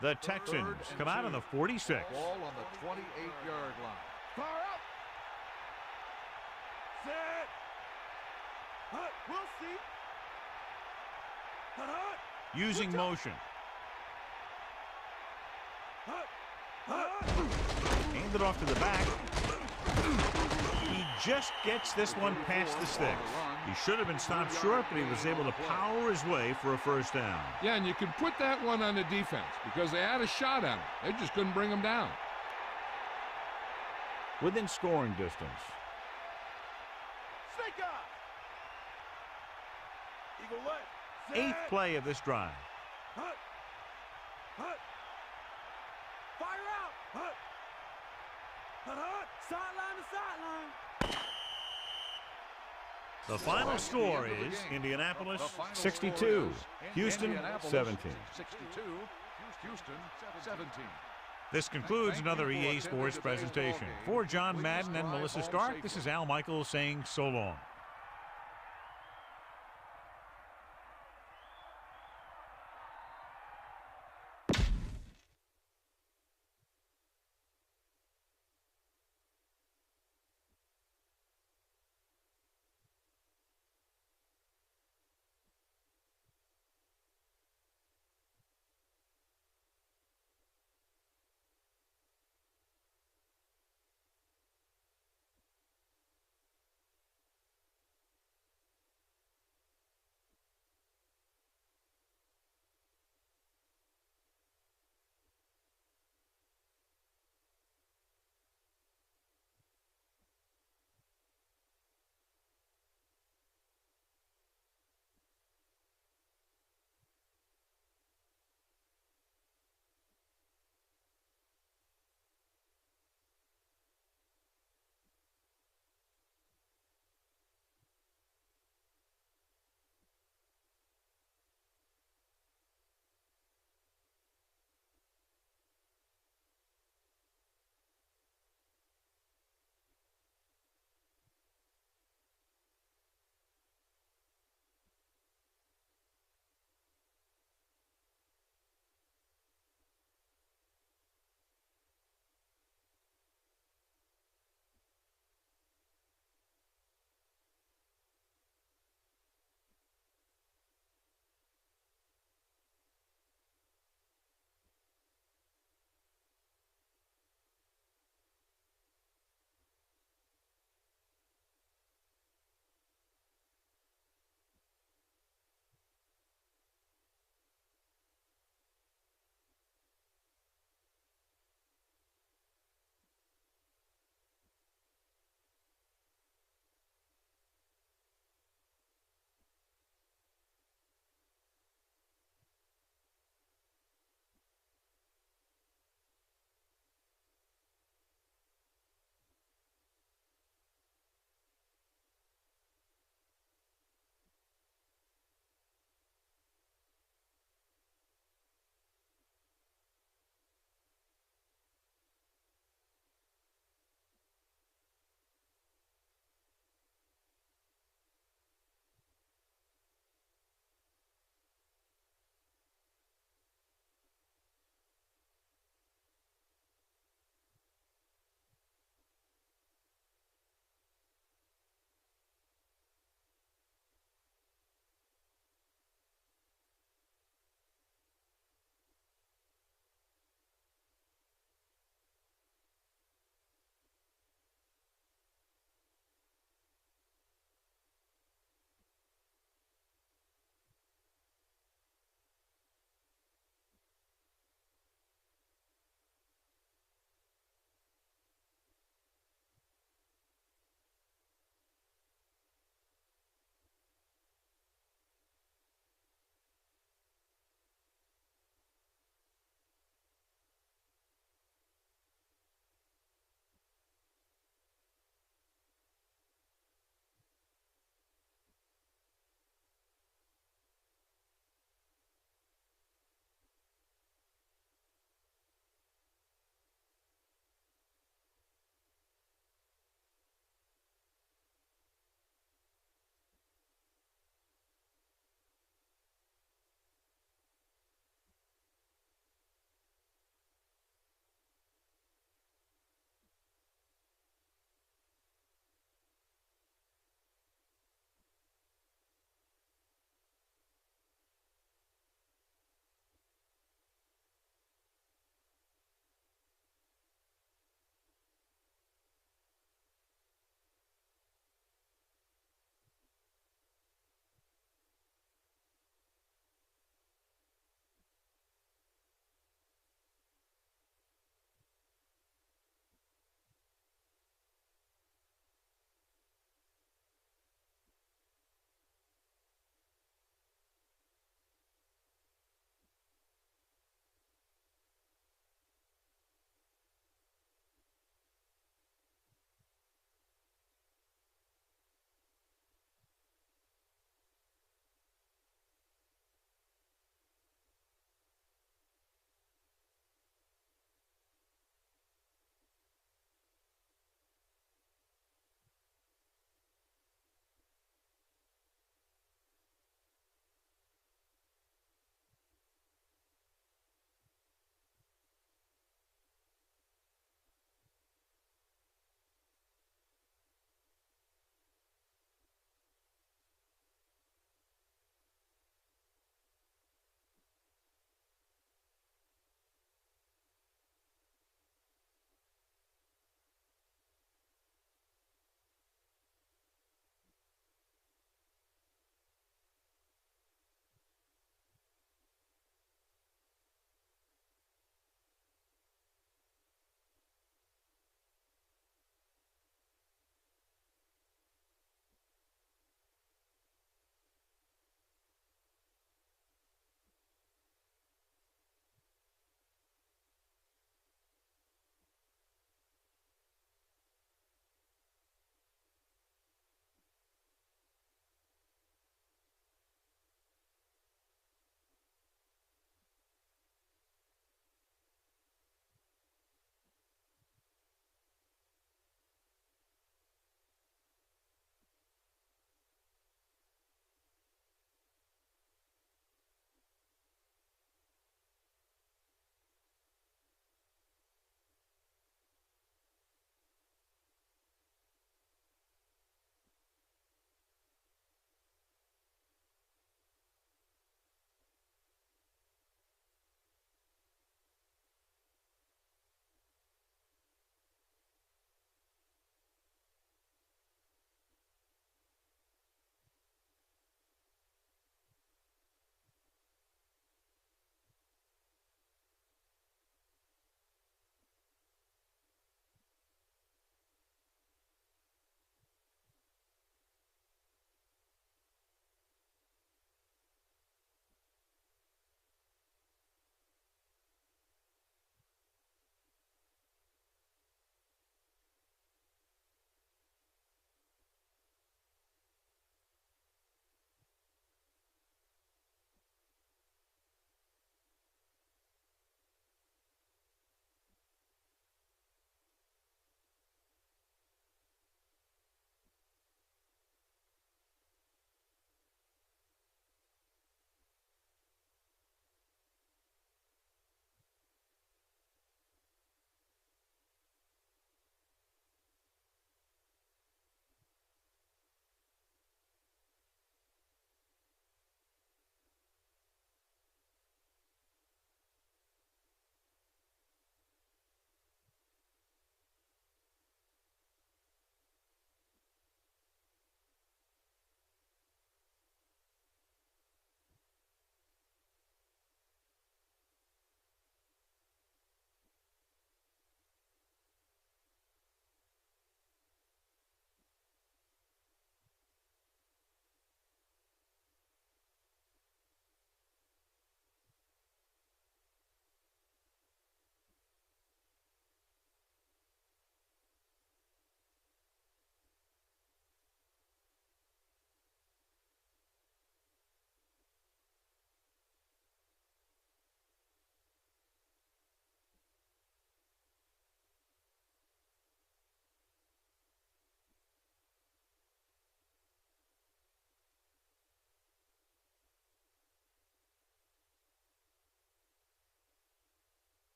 The Texans come out on the 46. Ball on the 28-yard line. Far out. Set. Hut. We'll see. Hut. Using motion. Hut. Handed off to the back. He just gets this one past the sticks. He should have been stopped short, but he was able to power his way for a first down. Yeah, and you can put that one on the defense because they had a shot at him. They just couldn't bring him down. Within scoring distance. Snake eye. Eagle left. Set. 8th play of this drive. Hut. Fire out. Hut. Sideline to sideline. The final score is Indianapolis 62, Houston 17. 62, Houston 17. This concludes another EA Sports presentation. For John Madden and Melissa Stark, this is Al Michaels saying so long.